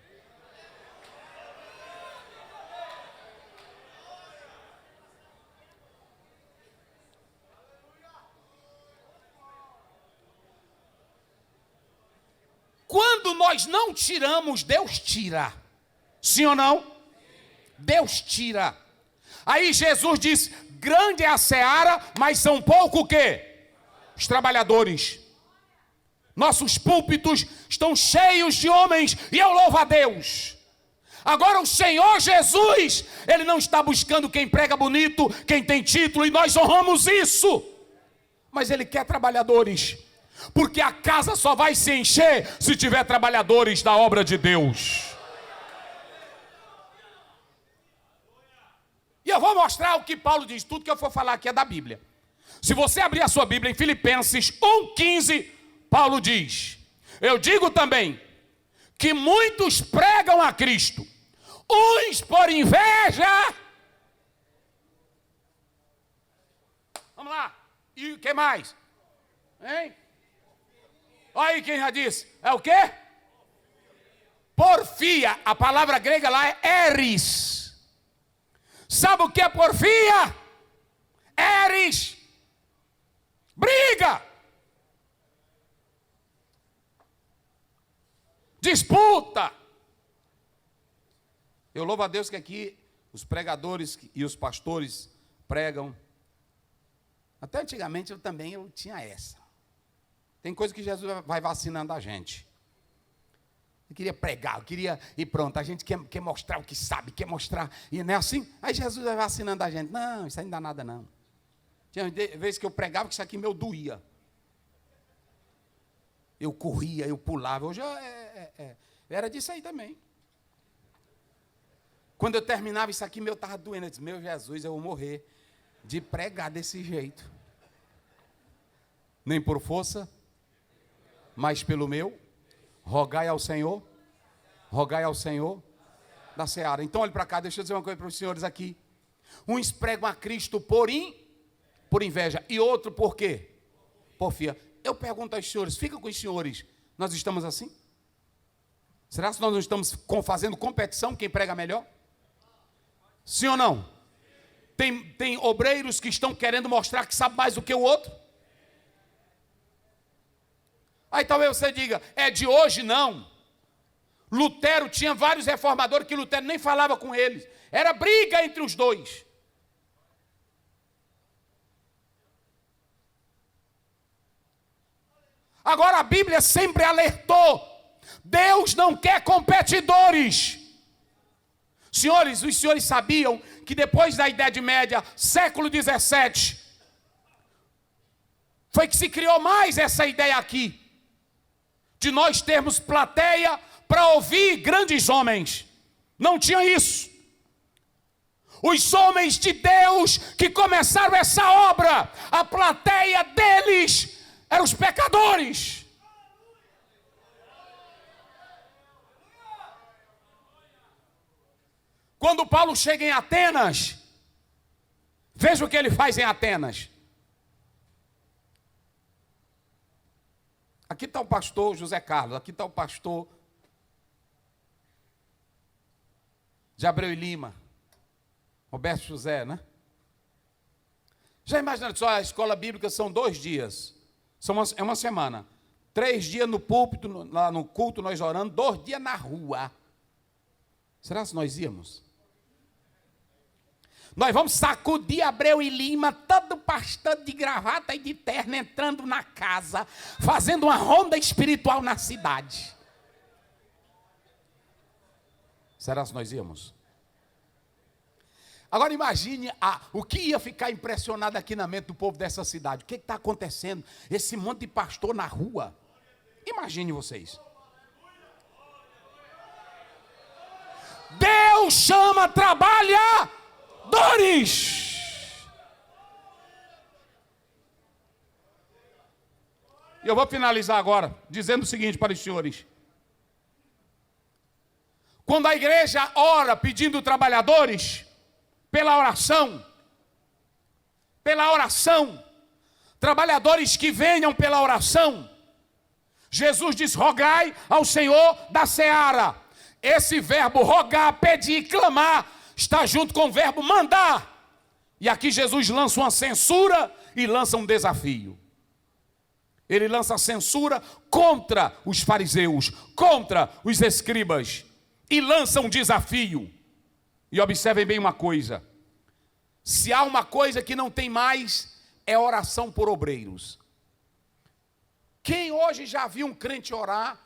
Quando nós não tiramos, Deus tira. Sim ou não? Deus tira. Aí Jesus diz, grande é a seara, mas são pouco o quê? Os trabalhadores. Nossos púlpitos estão cheios de homens, e eu louvo a Deus. Agora o Senhor Jesus, Ele não está buscando quem prega bonito, quem tem título, e nós honramos isso. Mas Ele quer trabalhadores. Porque a casa só vai se encher se tiver trabalhadores da obra de Deus. E eu vou mostrar o que Paulo diz. Tudo que eu for falar aqui é da Bíblia. Se você abrir a sua Bíblia em Filipenses 1,15, Paulo diz, eu digo também que muitos pregam a Cristo, uns por inveja. Vamos lá. E o que mais? Hein? Olha aí quem já disse. É o quê? Porfia. A palavra grega lá é eris. Sabe o que é porfia? Eris. Briga. Disputa. Eu louvo a Deus que aqui os pregadores e os pastores pregam. Até antigamente eu tinha essa. Tem coisa que Jesus vai vacinando a gente. Eu queria pregar, eu queria... E pronto, a gente quer mostrar o que sabe, quer mostrar... E não é assim? Aí Jesus vai vacinando a gente. Não, isso aí não dá nada não. Tinha vezes que eu pregava que isso aqui meu doía. Eu corria, eu pulava. Hoje era disso aí também. Quando eu terminava isso aqui, meu estava doendo. Eu disse, meu Jesus, eu vou morrer de pregar desse jeito. Nem por força... mas pelo meu, rogai ao Senhor da seara. Então olhe para cá, deixa eu dizer uma coisa para os senhores aqui. Uns pregam a Cristo por inveja, e outro por quê? Porfia. Eu pergunto aos senhores, fica com os senhores, nós estamos assim? Será que nós não estamos fazendo competição, quem prega melhor? Sim ou não? Tem obreiros que estão querendo mostrar que sabe mais do que o outro? Aí talvez você diga, é de hoje? Não. Lutero tinha vários reformadores que Lutero nem falava com eles. Era briga entre os dois. Agora a Bíblia sempre alertou. Deus não quer competidores. Senhores, os senhores sabiam que depois da Idade Média, século 17, foi que se criou mais essa ideia aqui. De nós termos plateia para ouvir grandes homens. Não tinha isso. Os homens de Deus que começaram essa obra, a plateia deles eram os pecadores. Quando Paulo chega em Atenas, veja o que ele faz em Atenas. Aqui está o pastor José Carlos, aqui está o pastor de Abreu e Lima, Roberto José, né? Já imaginaram só, a escola bíblica são 2 dias, é uma semana. 3 dias no púlpito, lá no culto, nós orando, 2 dias na rua. Será que nós íamos? Nós vamos sacudir Abreu e Lima, todo pastor de gravata e de terno entrando na casa, fazendo uma ronda espiritual na cidade. Será que nós íamos? Agora imagine o que ia ficar impressionado aqui na mente do povo dessa cidade. O que está acontecendo? Esse monte de pastor na rua. Imagine vocês. Deus chama trabalhadores. E eu vou finalizar agora dizendo o seguinte para os senhores. Quando a igreja ora pedindo trabalhadores, pela oração, trabalhadores que venham pela oração, Jesus diz: rogai ao Senhor da seara. Esse verbo rogar, pedir, clamar, está junto com o verbo mandar. E aqui Jesus lança uma censura e lança um desafio. Ele lança a censura contra os fariseus, contra os escribas, e lança um desafio. E observem bem uma coisa: se há uma coisa que não tem mais, é oração por obreiros. Quem hoje já viu um crente orar,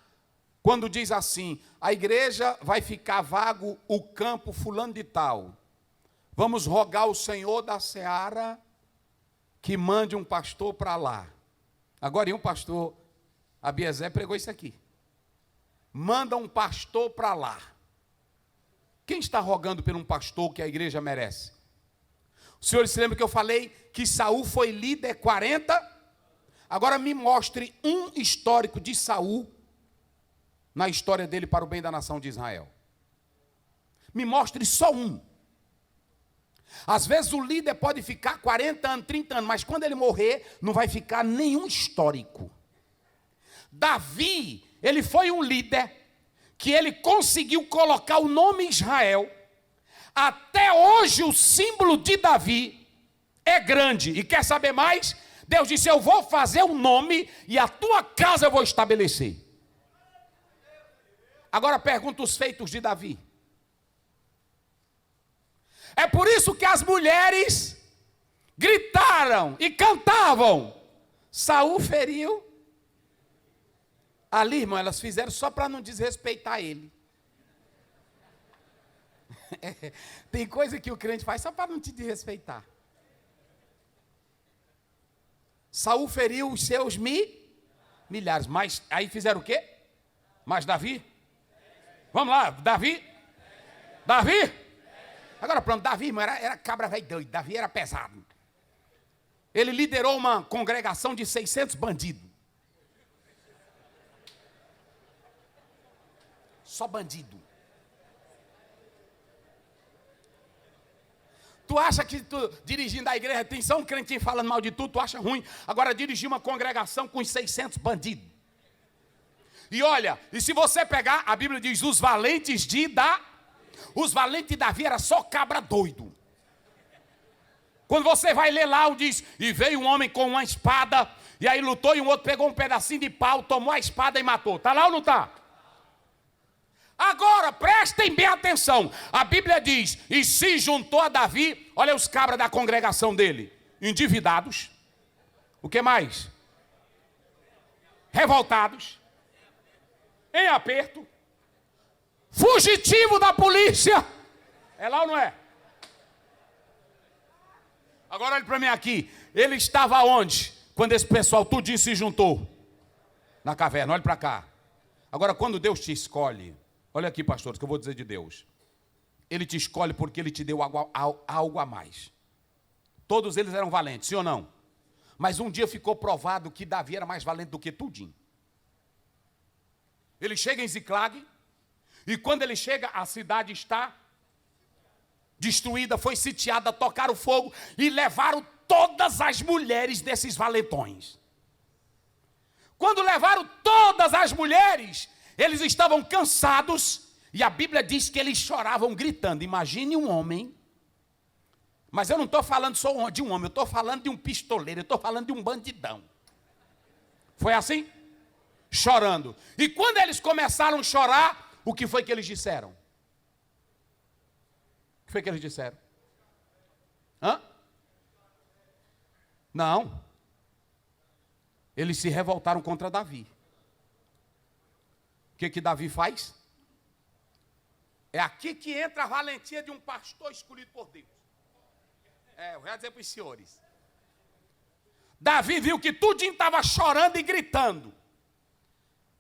quando diz assim: a igreja vai ficar vago, o campo fulano de tal, vamos rogar ao Senhor da seara que mande um pastor para lá. Agora, e um pastor, Abiezer pregou isso aqui: manda um pastor para lá. Quem está rogando por um pastor que a igreja merece? O senhor se lembra que eu falei que Saul foi líder 40? Agora me mostre um histórico de Saul na história dele para o bem da nação de Israel. Me mostre só um. Às vezes o líder pode ficar 40 anos, 30 anos, mas quando ele morrer, não vai ficar nenhum histórico. Davi, ele foi um líder que ele conseguiu colocar o nome Israel. Até hoje o símbolo de Davi é grande. E quer saber mais? Deus disse: eu vou fazer um nome e a tua casa eu vou estabelecer. Agora pergunta os feitos de Davi. É por isso que as mulheres gritaram e cantavam: Saul feriu. Ali, irmão, elas fizeram só para não desrespeitar ele. Tem coisa que o crente faz só para não te desrespeitar. Saul feriu os seus milhares. Mas aí fizeram o quê? Mas Davi? Vamos lá, Davi? Agora pronto, Davi, irmão, era cabra velho doido. Davi era pesado. Ele liderou uma congregação de 600 bandidos. Só bandido. Tu acha que tu, dirigindo a igreja, tem só um crentinho falando mal de tu acha ruim. Agora dirigir uma congregação com 600 bandidos. E olha, e se você pegar, a Bíblia diz: os valentes de Davi era só cabra doido. Quando você vai ler lá, diz: e veio um homem com uma espada, e aí lutou, e um outro pegou um pedacinho de pau, tomou a espada e matou. Está lá ou não está? Agora, prestem bem atenção. A Bíblia diz: e se juntou a Davi, olha os cabras da congregação dele, endividados. O que mais? Revoltados, em aperto, fugitivo da polícia. É lá ou não é? Agora olhe para mim aqui. Ele estava onde? Quando esse pessoal tudinho se juntou? Na caverna, olhe para cá. Agora, quando Deus te escolhe, olha aqui, pastores, que eu vou dizer de Deus. Ele te escolhe porque Ele te deu algo a mais. Todos eles eram valentes, sim ou não? Mas um dia ficou provado que Davi era mais valente do que tudinho. Ele chega em Ziclag, e quando ele chega, a cidade está destruída, foi sitiada, tocaram fogo e levaram todas as mulheres desses valentões. Quando levaram todas as mulheres, eles estavam cansados E a Bíblia diz que eles choravam gritando. Imagine um homem. Mas eu não estou falando só de um homem, eu estou falando de um pistoleiro, eu estou falando de um bandidão. Foi assim? Chorando. E quando eles começaram a chorar, o que foi que eles disseram? O que foi que eles disseram? Hã? Não. Eles se revoltaram contra Davi. O que Davi faz? É aqui que entra a valentia de um pastor escolhido por Deus. Eu vou dizer para os senhores. Davi viu que tudinho estava chorando e gritando.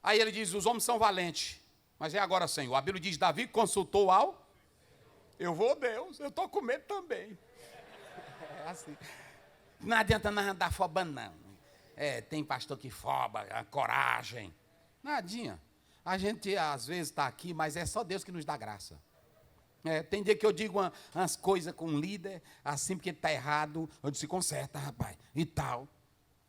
Aí ele diz, os homens são valentes. Mas é agora, Senhor. A Bíblia diz, Davi consultou ao... Eu vou, Deus, eu estou com medo também. É assim. Não adianta nós andar fobando, não. Tem pastor que foba, a coragem. Nadinha. A gente às vezes está aqui, mas é só Deus que nos dá graça. Tem dia que eu digo umas coisas com um líder, assim porque está errado, eu disse, conserta, rapaz, e tal.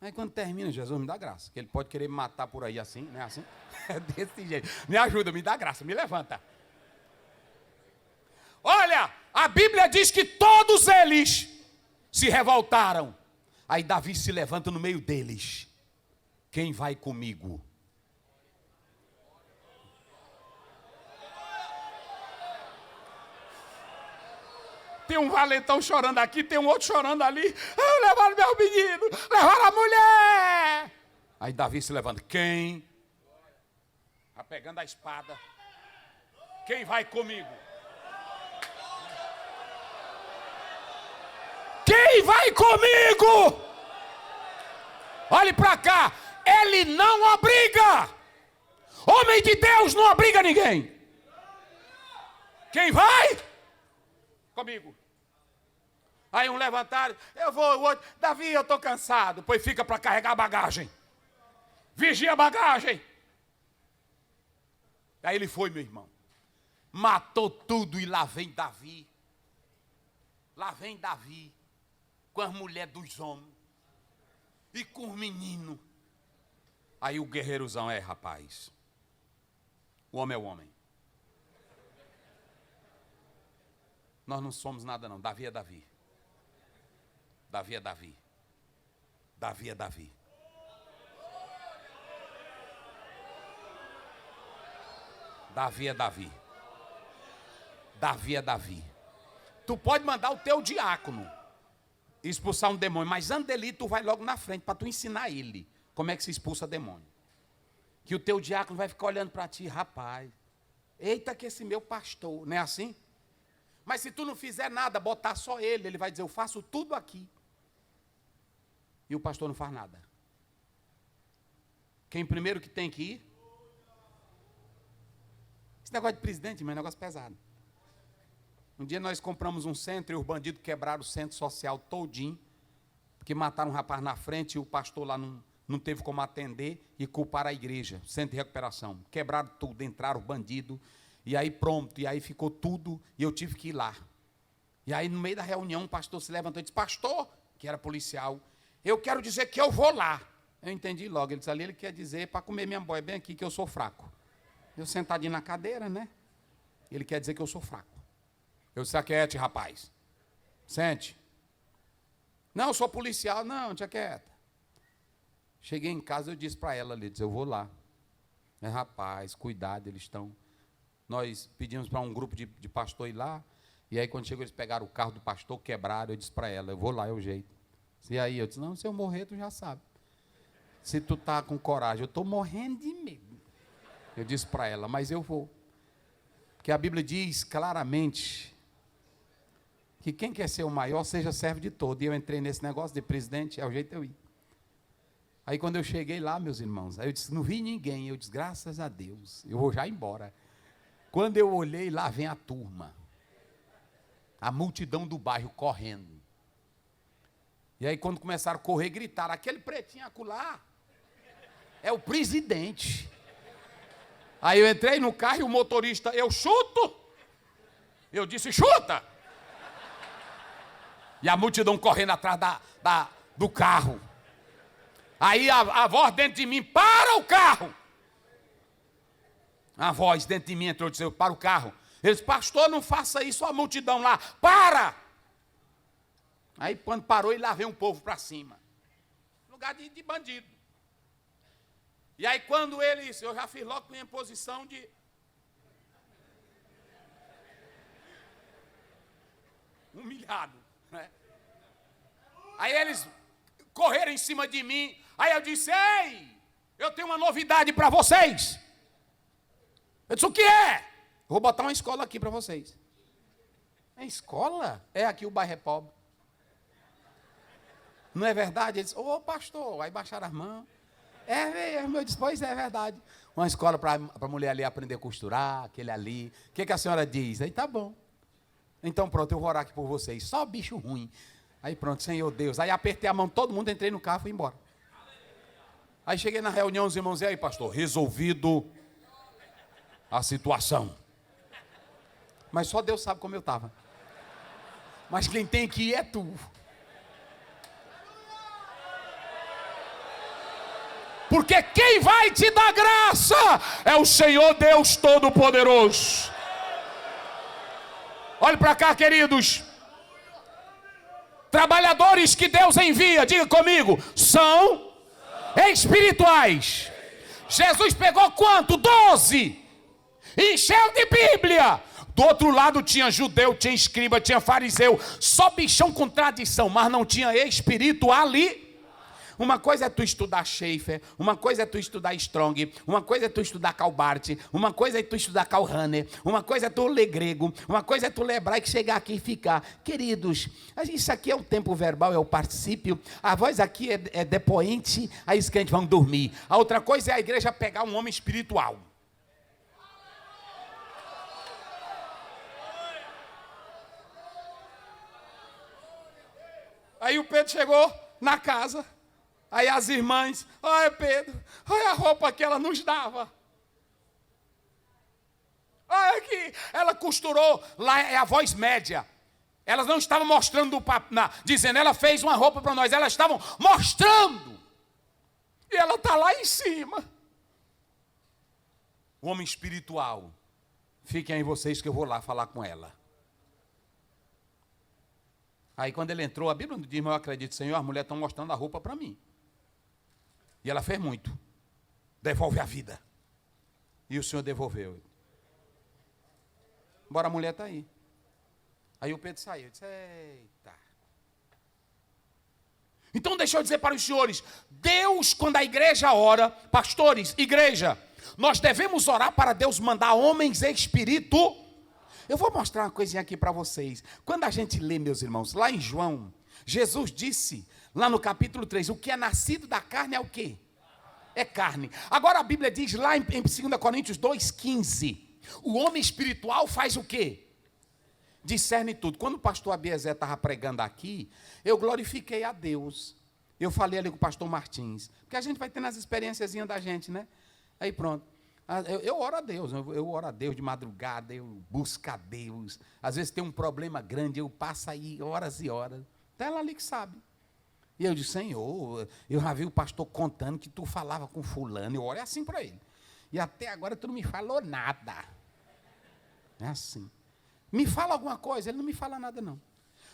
Aí quando termina, Jesus me dá graça, que ele pode querer me matar por aí assim, não é assim? É desse jeito. Me ajuda, me dá graça, me levanta. Olha, a Bíblia diz que todos eles se revoltaram. Aí Davi se levanta no meio deles. Quem vai comigo? Tem um valentão chorando aqui, tem um outro chorando ali. Levaram meu menino, levaram a mulher. Aí Davi se levanta. Quem? Está pegando a espada. Quem vai comigo? Quem vai comigo? Olhe para cá. Ele não obriga. Homem de Deus não obriga ninguém. Quem vai? Comigo. Aí um levantaram, eu vou, o outro, Davi, eu estou cansado. Pois fica para carregar a bagagem. Vigia a bagagem. Aí ele foi, meu irmão. Matou tudo e lá vem Davi. Lá vem Davi. Com as mulheres dos homens. E com os meninos. Aí o guerreirozão, rapaz. O homem é o homem. Nós não somos nada não, Davi é Davi. Davi é Davi. Davi é Davi. Davi é Davi. Davi é Davi. Tu pode mandar o teu diácono expulsar um demônio, mas antes dele tu vai logo na frente para tu ensinar ele como é que se expulsa demônio. Que o teu diácono vai ficar olhando para ti, rapaz. Eita que esse meu pastor, não é assim? Mas se tu não fizer nada, botar só ele vai dizer, eu faço tudo aqui. E o pastor não faz nada. Quem primeiro que tem que ir? Esse negócio de presidente, mas é um negócio pesado. Um dia nós compramos um centro e os bandidos quebraram o centro social todinho, porque mataram um rapaz na frente e o pastor lá não teve como atender e culparam a igreja, centro de recuperação. Quebraram tudo, entraram os bandidos. E aí pronto, e aí ficou tudo, e eu tive que ir lá. E aí no meio da reunião, o pastor se levantou e disse, pastor, que era policial, eu quero dizer que eu vou lá. Eu entendi logo, ele disse, ali ele quer dizer para comer minha boia bem aqui, que eu sou fraco. Eu sentadinho na cadeira, né? Ele quer dizer que eu sou fraco. Eu disse, aquiete, rapaz. Sente. Não, eu sou policial. Não, tia quieta. Cheguei em casa, eu disse para ela ali, disse, eu vou lá. Rapaz, cuidado, eles estão... Nós pedimos para um grupo de pastor ir lá, e aí quando chegou eles pegaram o carro do pastor, quebraram, eu disse para ela, eu vou lá, é o jeito. E aí eu disse, não, se eu morrer, tu já sabe. Se tu tá com coragem, eu estou morrendo de medo. Eu disse para ela, mas eu vou. Porque a Bíblia diz claramente que quem quer ser o maior, seja servo de todo. E eu entrei nesse negócio de presidente, é o jeito de eu ir. Aí quando eu cheguei lá, meus irmãos, aí eu disse, não vi ninguém. Eu disse, graças a Deus, eu vou já embora. Quando eu olhei, lá vem a turma. A multidão do bairro correndo. E aí quando começaram a correr, gritaram, aquele pretinho acolá é o presidente. Aí eu entrei no carro e o motorista, eu chuto. Eu disse, chuta. E a multidão correndo atrás do carro. Aí a voz dentro de mim, para o carro. A voz dentro de mim entrou e disse, para o carro. Ele disse, pastor, não faça isso, a multidão lá, para! Aí quando parou, ele lá veio um povo para cima. Lugar de bandido. E aí quando ele, eu já fiz logo minha posição de... humilhado, né? Aí eles correram em cima de mim, aí eu disse, ei, eu tenho uma novidade para vocês. Eu disse, o que é? Eu vou botar uma escola aqui para vocês. É escola? É, aqui o bairro é pobre. Não é verdade? Ele disse, ô pastor, aí baixaram as mãos. Eu disse, pois é verdade. Uma escola para a mulher ali aprender a costurar, aquele ali. O que a senhora diz? Aí tá bom. Então pronto, eu vou orar aqui por vocês. Só bicho ruim. Aí pronto, Senhor Deus. Aí apertei a mão, todo mundo, entrei no carro e fui embora. Aí cheguei na reunião, os irmãos, e aí pastor, resolvido a situação. Mas só Deus sabe como eu estava. Mas quem tem que ir é tu. Porque quem vai te dar graça é o Senhor Deus Todo-Poderoso. Olhe para cá, queridos. Trabalhadores que Deus envia, diga comigo, são espirituais. Jesus pegou quanto? 12. Encheu de Bíblia. Do outro lado tinha judeu, tinha escriba, tinha fariseu. Só bichão com tradição, mas não tinha espírito ali. Uma coisa é tu estudar Schaeffer, uma coisa é tu estudar Strong, uma coisa é tu estudar Calbart, uma coisa é tu estudar Karl Rahner, uma coisa é tu ler grego, uma coisa é tu ler hebraico, chegar aqui e ficar. Queridos, isso aqui é o tempo verbal, é o particípio, a voz aqui é depoente, aí os crentes vão dormir. A outra coisa é a igreja pegar um homem espiritual. Aí o Pedro chegou na casa. Aí as irmãs, olha Pedro, olha a roupa que ela nos dava. Olha aqui, ela costurou, lá é a voz média. Elas não estavam mostrando, dizendo, ela fez uma roupa para nós, elas estavam mostrando. E ela está lá em cima. O homem espiritual, fiquem aí vocês que eu vou lá falar com ela. Aí quando ele entrou, a Bíblia não diz, mas eu acredito, Senhor, as mulheres estão mostrando a roupa para mim. E ela fez muito. Devolve a vida. E o Senhor devolveu. Embora a mulher está aí. Aí o Pedro saiu. Eu disse, eita. Então deixa eu dizer para os senhores. Deus, quando a igreja ora, pastores, igreja, nós devemos orar para Deus mandar homens e espírito. Eu vou mostrar uma coisinha aqui para vocês. Quando a gente lê, meus irmãos, lá em João, Jesus disse, lá no capítulo 3, o que é nascido da carne é o quê? É carne. Agora a Bíblia diz lá em 2 Coríntios 2,15, o homem espiritual faz o quê? Discerne tudo. Quando o pastor Abiezer estava pregando aqui, eu glorifiquei a Deus. Eu falei ali com o pastor Martins, porque a gente vai tendo as experiênciazinhas da gente, né? Aí pronto. Eu oro a Deus, eu oro a Deus de madrugada, eu busco a Deus. Às vezes tem um problema grande, eu passo aí horas e horas. Até ela ali que sabe. E eu disse, Senhor, eu já vi o pastor contando que tu falava com fulano. Eu oro assim para ele. E até agora tu não me falou nada. É assim. Me fala alguma coisa, ele não me fala nada não.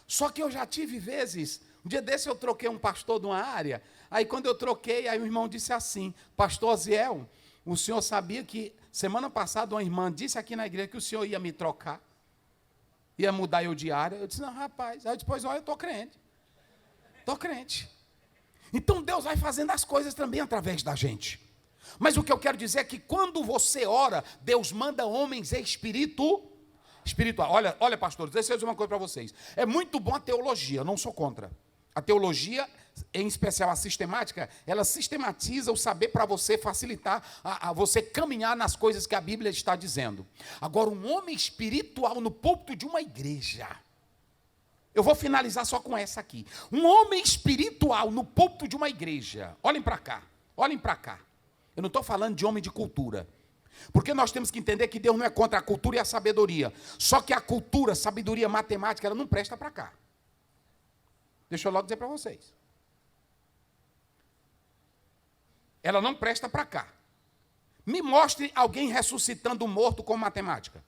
Só que eu já tive vezes, um dia desse eu troquei um pastor de uma área, aí quando eu troquei, aí o irmão disse assim, pastor Ziel, o senhor sabia que semana passada uma irmã disse aqui na igreja que o senhor ia me trocar? Ia mudar eu de área? Eu disse, não, rapaz. Aí depois, olha, eu estou crente. Estou crente. Então Deus vai fazendo as coisas também através da gente. Mas o que eu quero dizer é que quando você ora, Deus manda homens espiritual. Olha, pastores, deixa eu dizer uma coisa para vocês. É muito bom a teologia, eu não sou contra. A teologia, em especial a sistemática, ela sistematiza o saber para você facilitar a você caminhar nas coisas que a Bíblia está dizendo. Agora, um homem espiritual no púlpito de uma igreja. Eu vou finalizar só com essa aqui. Um homem espiritual no púlpito de uma igreja. Olhem para cá, olhem para cá. Eu não estou falando de homem de cultura. Porque nós temos que entender que Deus não é contra a cultura e a sabedoria. Só que a cultura, sabedoria, matemática, ela não presta para cá. Deixa eu logo dizer para vocês. Ela não presta para cá. Me mostre alguém ressuscitando um morto com matemática.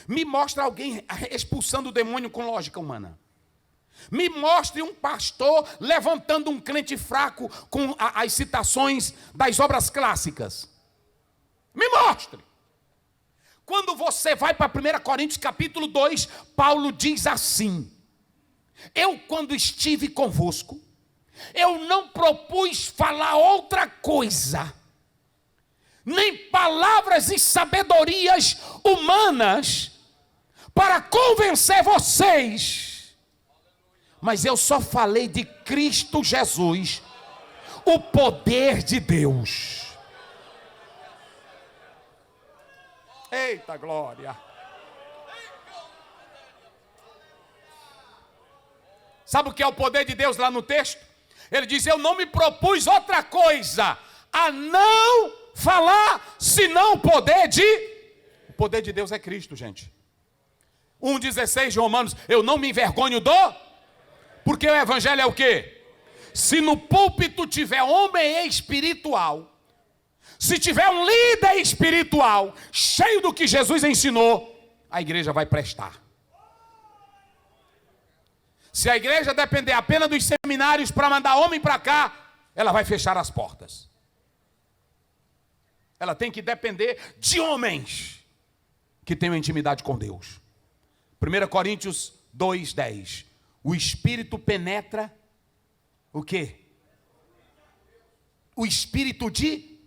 Me mostre alguém expulsando o demônio com lógica humana. Me mostre um pastor levantando um crente fraco com as citações das obras clássicas. Me mostre. Quando você vai para 1 Coríntios capítulo 2, Paulo diz assim: eu, quando estive convosco, eu não propus falar outra coisa, nem palavras e sabedorias humanas para convencer vocês, mas eu só falei de Cristo Jesus, o poder de Deus. Eita glória! Sabe o que é o poder de Deus lá no texto? Ele diz: eu não me propus outra coisa a não falar senão o poder de... O poder de Deus é Cristo, gente. 1,16 de Romanos: eu não me envergonho do... Porque o evangelho é o quê? Se no púlpito tiver homem espiritual, se tiver um líder espiritual cheio do que Jesus ensinou, a igreja vai prestar. Se a igreja depender apenas dos seminários para mandar homem para cá, ela vai fechar as portas. Ela tem que depender de homens que tenham intimidade com Deus. 1 Coríntios 2:10. O Espírito penetra o quê? O Espírito de...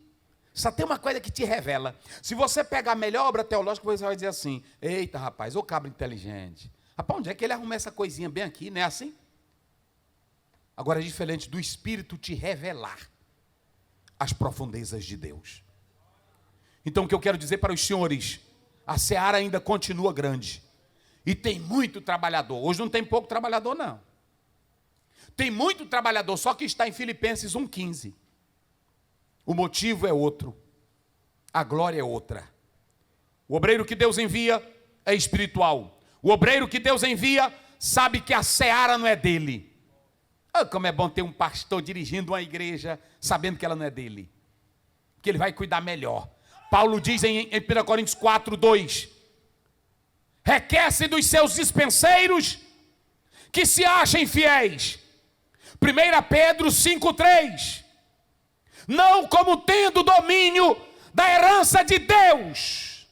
Só tem uma coisa que te revela. Se você pegar a melhor obra teológica, você vai dizer assim: eita rapaz, ô cabra inteligente. Rapaz, onde é que ele arruma essa coisinha bem aqui, não é assim? Agora é diferente do Espírito te revelar as profundezas de Deus. Então o que eu quero dizer para os senhores: a seara ainda continua grande. E tem muito trabalhador. Hoje não tem pouco trabalhador, não. Tem muito trabalhador, só que está em Filipenses 1,15. O motivo é outro. A glória é outra. O obreiro que Deus envia é espiritual. O obreiro que Deus envia sabe que a seara não é dele. Ah, como é bom ter um pastor dirigindo uma igreja sabendo que ela não é dele. Que ele vai cuidar melhor. Paulo diz em 1 Coríntios 4:2: requer-se dos seus dispenseiros que se achem fiéis. 1 Pedro 5:3: não como tendo domínio da herança de Deus,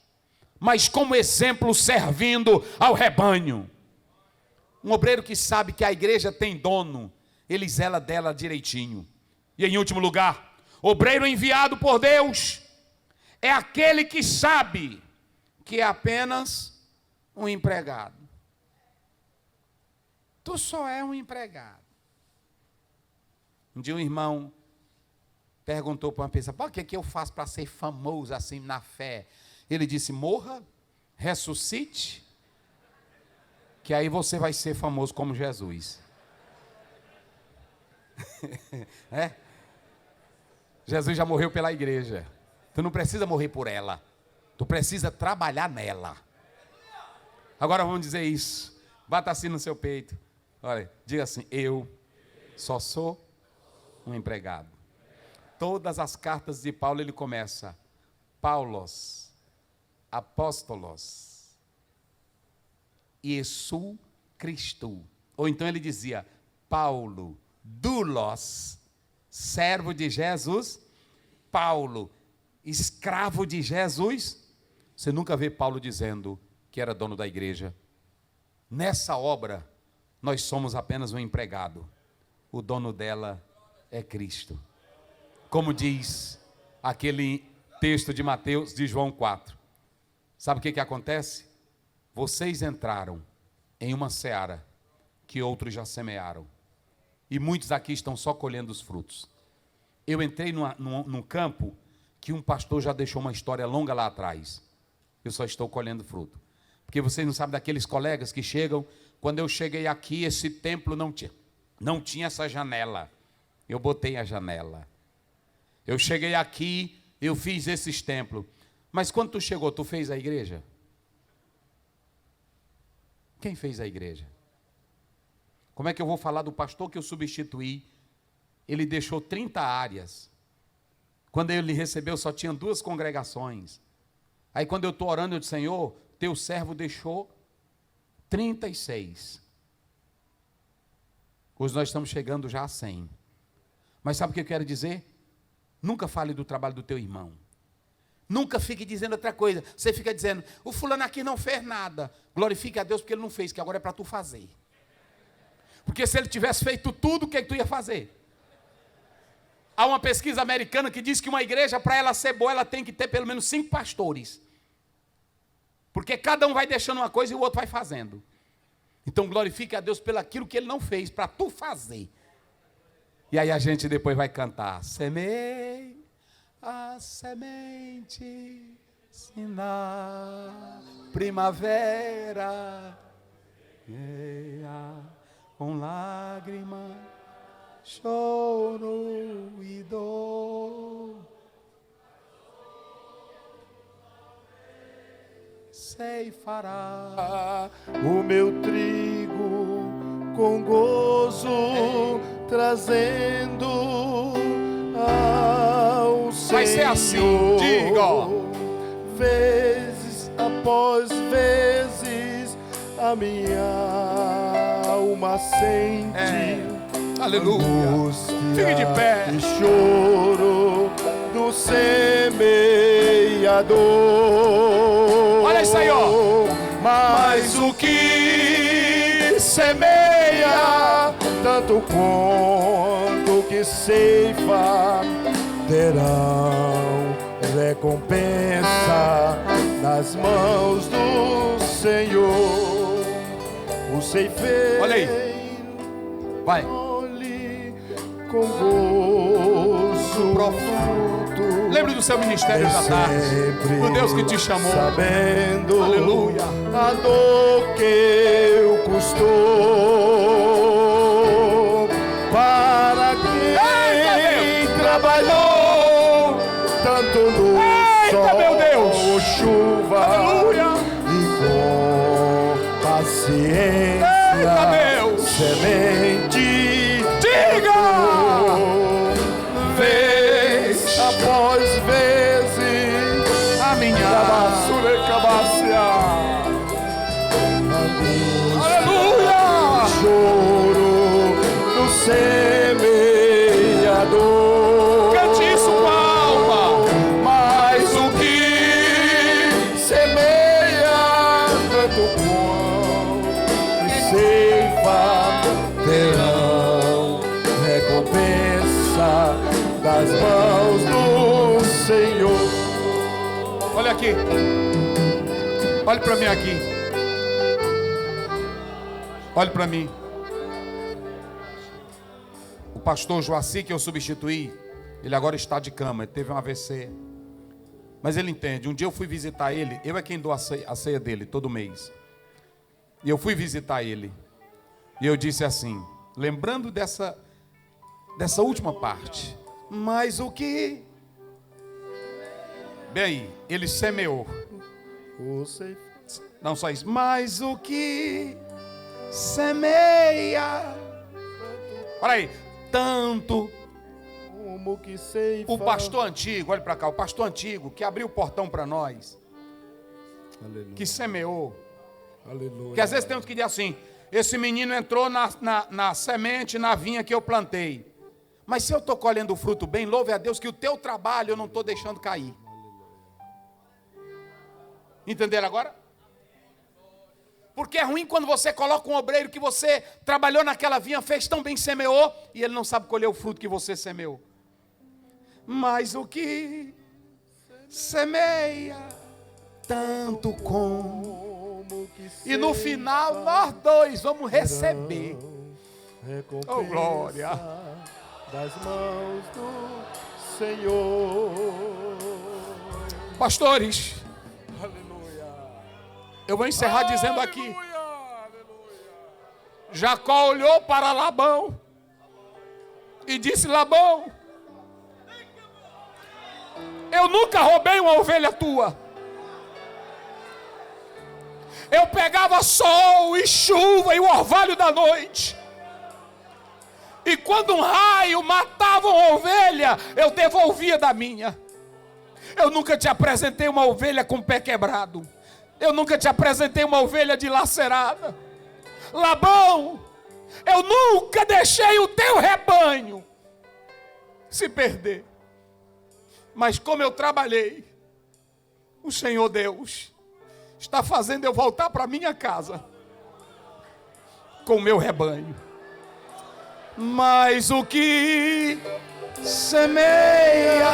mas como exemplo servindo ao rebanho. Um obreiro que sabe que a igreja tem dono, ele zela dela direitinho. E em último lugar, obreiro enviado por Deus é aquele que sabe que é apenas um empregado. Tu só é um empregado. Um dia um irmão perguntou para uma pessoa: o que é que eu faço para ser famoso assim na fé? Ele disse: morra, ressuscite, que aí você vai ser famoso como Jesus. É? Jesus já morreu pela igreja. Tu não precisa morrer por ela. Tu precisa trabalhar nela. Agora vamos dizer isso. Bata assim no seu peito. Olha, diga assim: eu só sou um empregado. Todas as cartas de Paulo ele começa: Paulos, apóstolos, Iesu Cristo. Ou então ele dizia: Paulo, doulos, servo de Jesus. Paulo, escravo de Jesus. Você nunca vê Paulo dizendo que era dono da igreja. Nessa obra, nós somos apenas um empregado. O dono dela é Cristo. Como diz aquele texto de Mateus, de João 4. Sabe o que acontece? Vocês entraram em uma seara que outros já semearam. E muitos aqui estão só colhendo os frutos. Eu entrei num campo que um pastor já deixou uma história longa lá atrás. Eu só estou colhendo fruto. Porque vocês não sabem daqueles colegas que chegam: quando eu cheguei aqui, esse templo não tinha essa janela. Eu botei a janela. Eu cheguei aqui, eu fiz esses templos. Mas quando tu chegou, tu fez a igreja? Quem fez a igreja? Como é que eu vou falar do pastor que eu substituí? Ele deixou 30 áreas Quando ele recebeu, só tinha 2 congregações. Aí quando eu estou orando, eu disse: Senhor, teu servo deixou 36. Hoje nós estamos chegando já a 100. Mas sabe o que eu quero dizer? Nunca fale do trabalho do teu irmão. Nunca fique dizendo outra coisa. Você fica dizendo: o fulano aqui não fez nada. Glorifique a Deus porque ele não fez, que agora é para tu fazer. Porque se ele tivesse feito tudo, o que tu ia fazer? Há uma pesquisa americana que diz que uma igreja, para ela ser boa, ela tem que ter pelo menos 5 pastores. Porque cada um vai deixando uma coisa e o outro vai fazendo. Então glorifique a Deus pelo aquilo que ele não fez, para tu fazer. E aí a gente depois vai cantar: semei a semente na primavera, com lágrima, choro e dor, ceifará o meu trigo com gozo, trazendo ao Senhor. Vai ser assim, diga, ó. Vezes após vezes a minha alma sente aleluia. angústia Fique de pé. e choro do semeador. Olha isso aí, ó. Mas o que semeia, tanto quanto o que ceifa, terão recompensa nas mãos do Senhor. O ceifeiro, olha aí, vai, olhe com gozo profundo. Lembre do seu ministério da tarde, do Deus que te chamou. Sabendo, aleluia, a dor que eu custou para quem trabalhou tanto no sol, meu Deus, chuva, aleluia, e com paciência, Deus, semente, diga, vez após vezes, a minha aleluia, choro do semeador. cante isso com a alma. Mas o que semeia, tanto quanto que ceifa, terão recompensa das mãos do Senhor. Olha aqui, olhe para mim aqui, olhe para mim. O pastor Joaci, que eu substituí, ele agora está de cama, ele teve um AVC. Mas ele entende. Um dia eu fui visitar ele, eu é quem dou a ceia dele todo mês. E eu fui visitar ele, e eu disse assim, lembrando dessa última parte: mas o que... Bem aí, ele semeou. Não só isso. Mas o que semeia, olha aí, tanto Como que ceifa. o pastor antigo, olha para cá, o pastor antigo que abriu o portão para nós, Aleluia. que semeou. Aleluia. Que às vezes temos que dizer assim: esse menino entrou na semente, na vinha que eu plantei. Mas se eu estou colhendo o fruto bem, louve a Deus que o teu trabalho eu não estou deixando cair. Entenderam agora? Porque é ruim quando você coloca um obreiro que você trabalhou naquela vinha, fez tão bem, semeou, e ele não sabe colher o fruto que você semeou. Mas o que semeia, tanto com... E no final, nós dois vamos receber. Oh, glória! Das mãos do Senhor. Pastores, eu vou encerrar dizendo aqui: Jacó olhou para Labão e disse: Labão, eu nunca roubei uma ovelha tua. Eu pegava sol e chuva e o orvalho da noite E quando um raio matava uma ovelha, eu devolvia da minha. Eu nunca te apresentei uma ovelha com o pé quebrado. Eu nunca te apresentei uma ovelha dilacerada. Labão, eu nunca deixei o teu rebanho se perder. Mas como eu trabalhei, o Senhor Deus está fazendo eu voltar para minha casa com o meu rebanho. Mas o que semeia,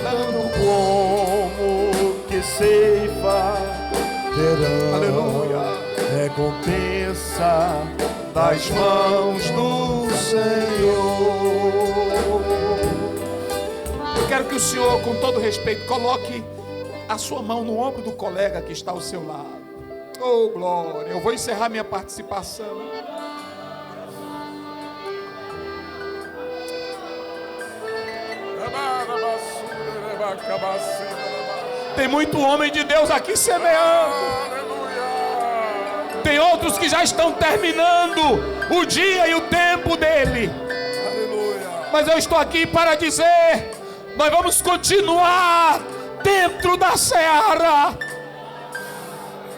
tanto como que ceifa, terão aleluia, recompensa das mãos do Senhor. Eu quero que o senhor, com todo respeito, coloque a sua mão no ombro do colega que está ao seu lado. Oh, glória! Eu vou encerrar minha participação. Tem muito homem de Deus aqui semeando. Tem outros que já estão terminando o dia e o tempo dele. Mas eu estou aqui para dizer: nós vamos continuar dentro da seara.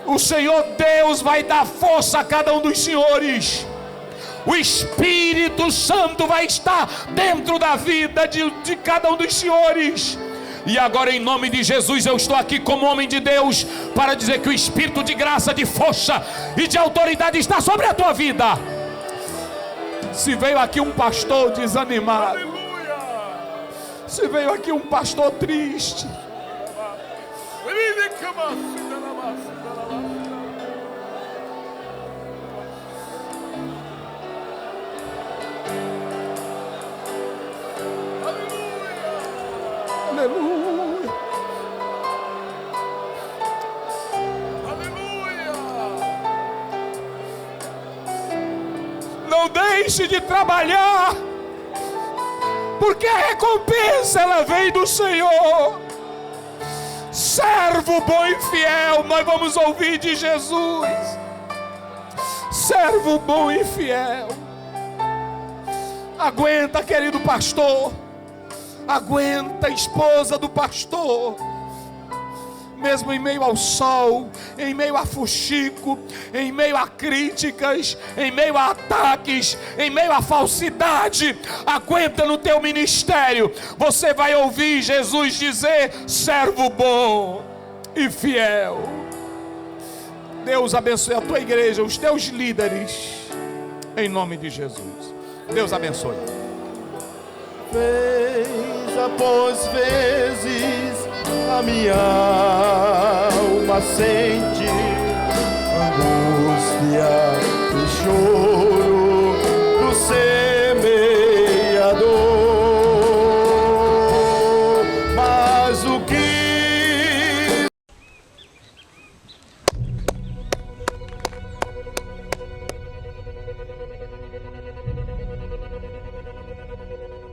O Senhor Deus vai dar força a cada um dos senhores. O Espírito Santo vai estar dentro da vida de cada um dos senhores. E agora, em nome de Jesus, eu estou aqui como homem de Deus para dizer que o Espírito de graça, de força e de autoridade está sobre a tua vida. Se veio aqui um pastor desanimado, se veio aqui um pastor triste, aleluia, aleluia. Não deixe de trabalhar, porque a recompensa ela vem do Senhor. Servo bom e fiel, nós vamos ouvir de Jesus. Servo bom e fiel. Aguenta, querido pastor. Aguenta, esposa do pastor. Mesmo em meio ao sol, em meio a fuxico, em meio a críticas, em meio a ataques, em meio a falsidade, aguenta no teu ministério. Você vai ouvir Jesus dizer: servo bom e fiel. Deus abençoe a tua igreja, os teus líderes, em nome de Jesus. Deus abençoe. Vez após vezes a minha alma sente angústia e choro do semeador. Mas o que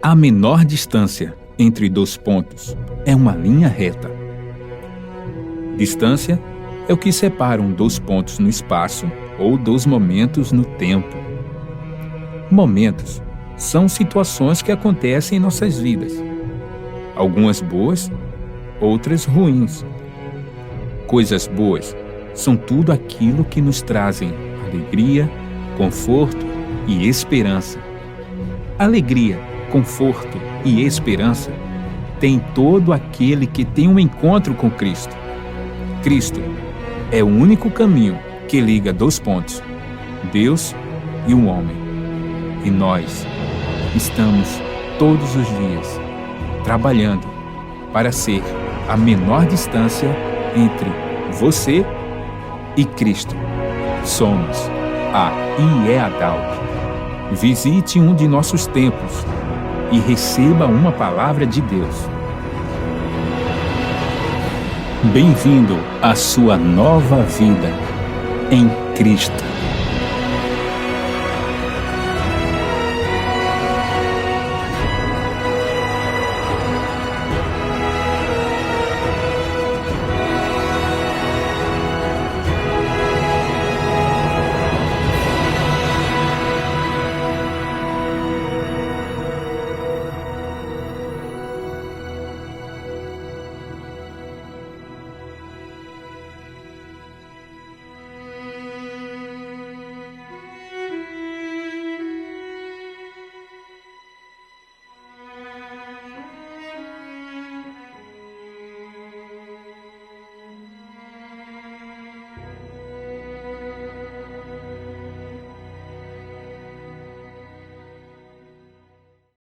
a menor distância entre dois pontos é uma linha reta. Distância é o que separa dois pontos no espaço ou dois momentos no tempo. Momentos são situações que acontecem em nossas vidas. Algumas boas, outras ruins. Coisas boas são tudo aquilo que nos trazem alegria, conforto e esperança. Alegria, conforto e esperança tem todo aquele que tem um encontro com Cristo. Cristo é o único caminho que liga dois pontos, Deus e o homem. E nós estamos todos os dias trabalhando para ser a menor distância entre você e Cristo. Somos a IEADALP. Visite um de nossos templos e receba uma palavra de Deus. Bem-vindo à sua nova vida em Cristo.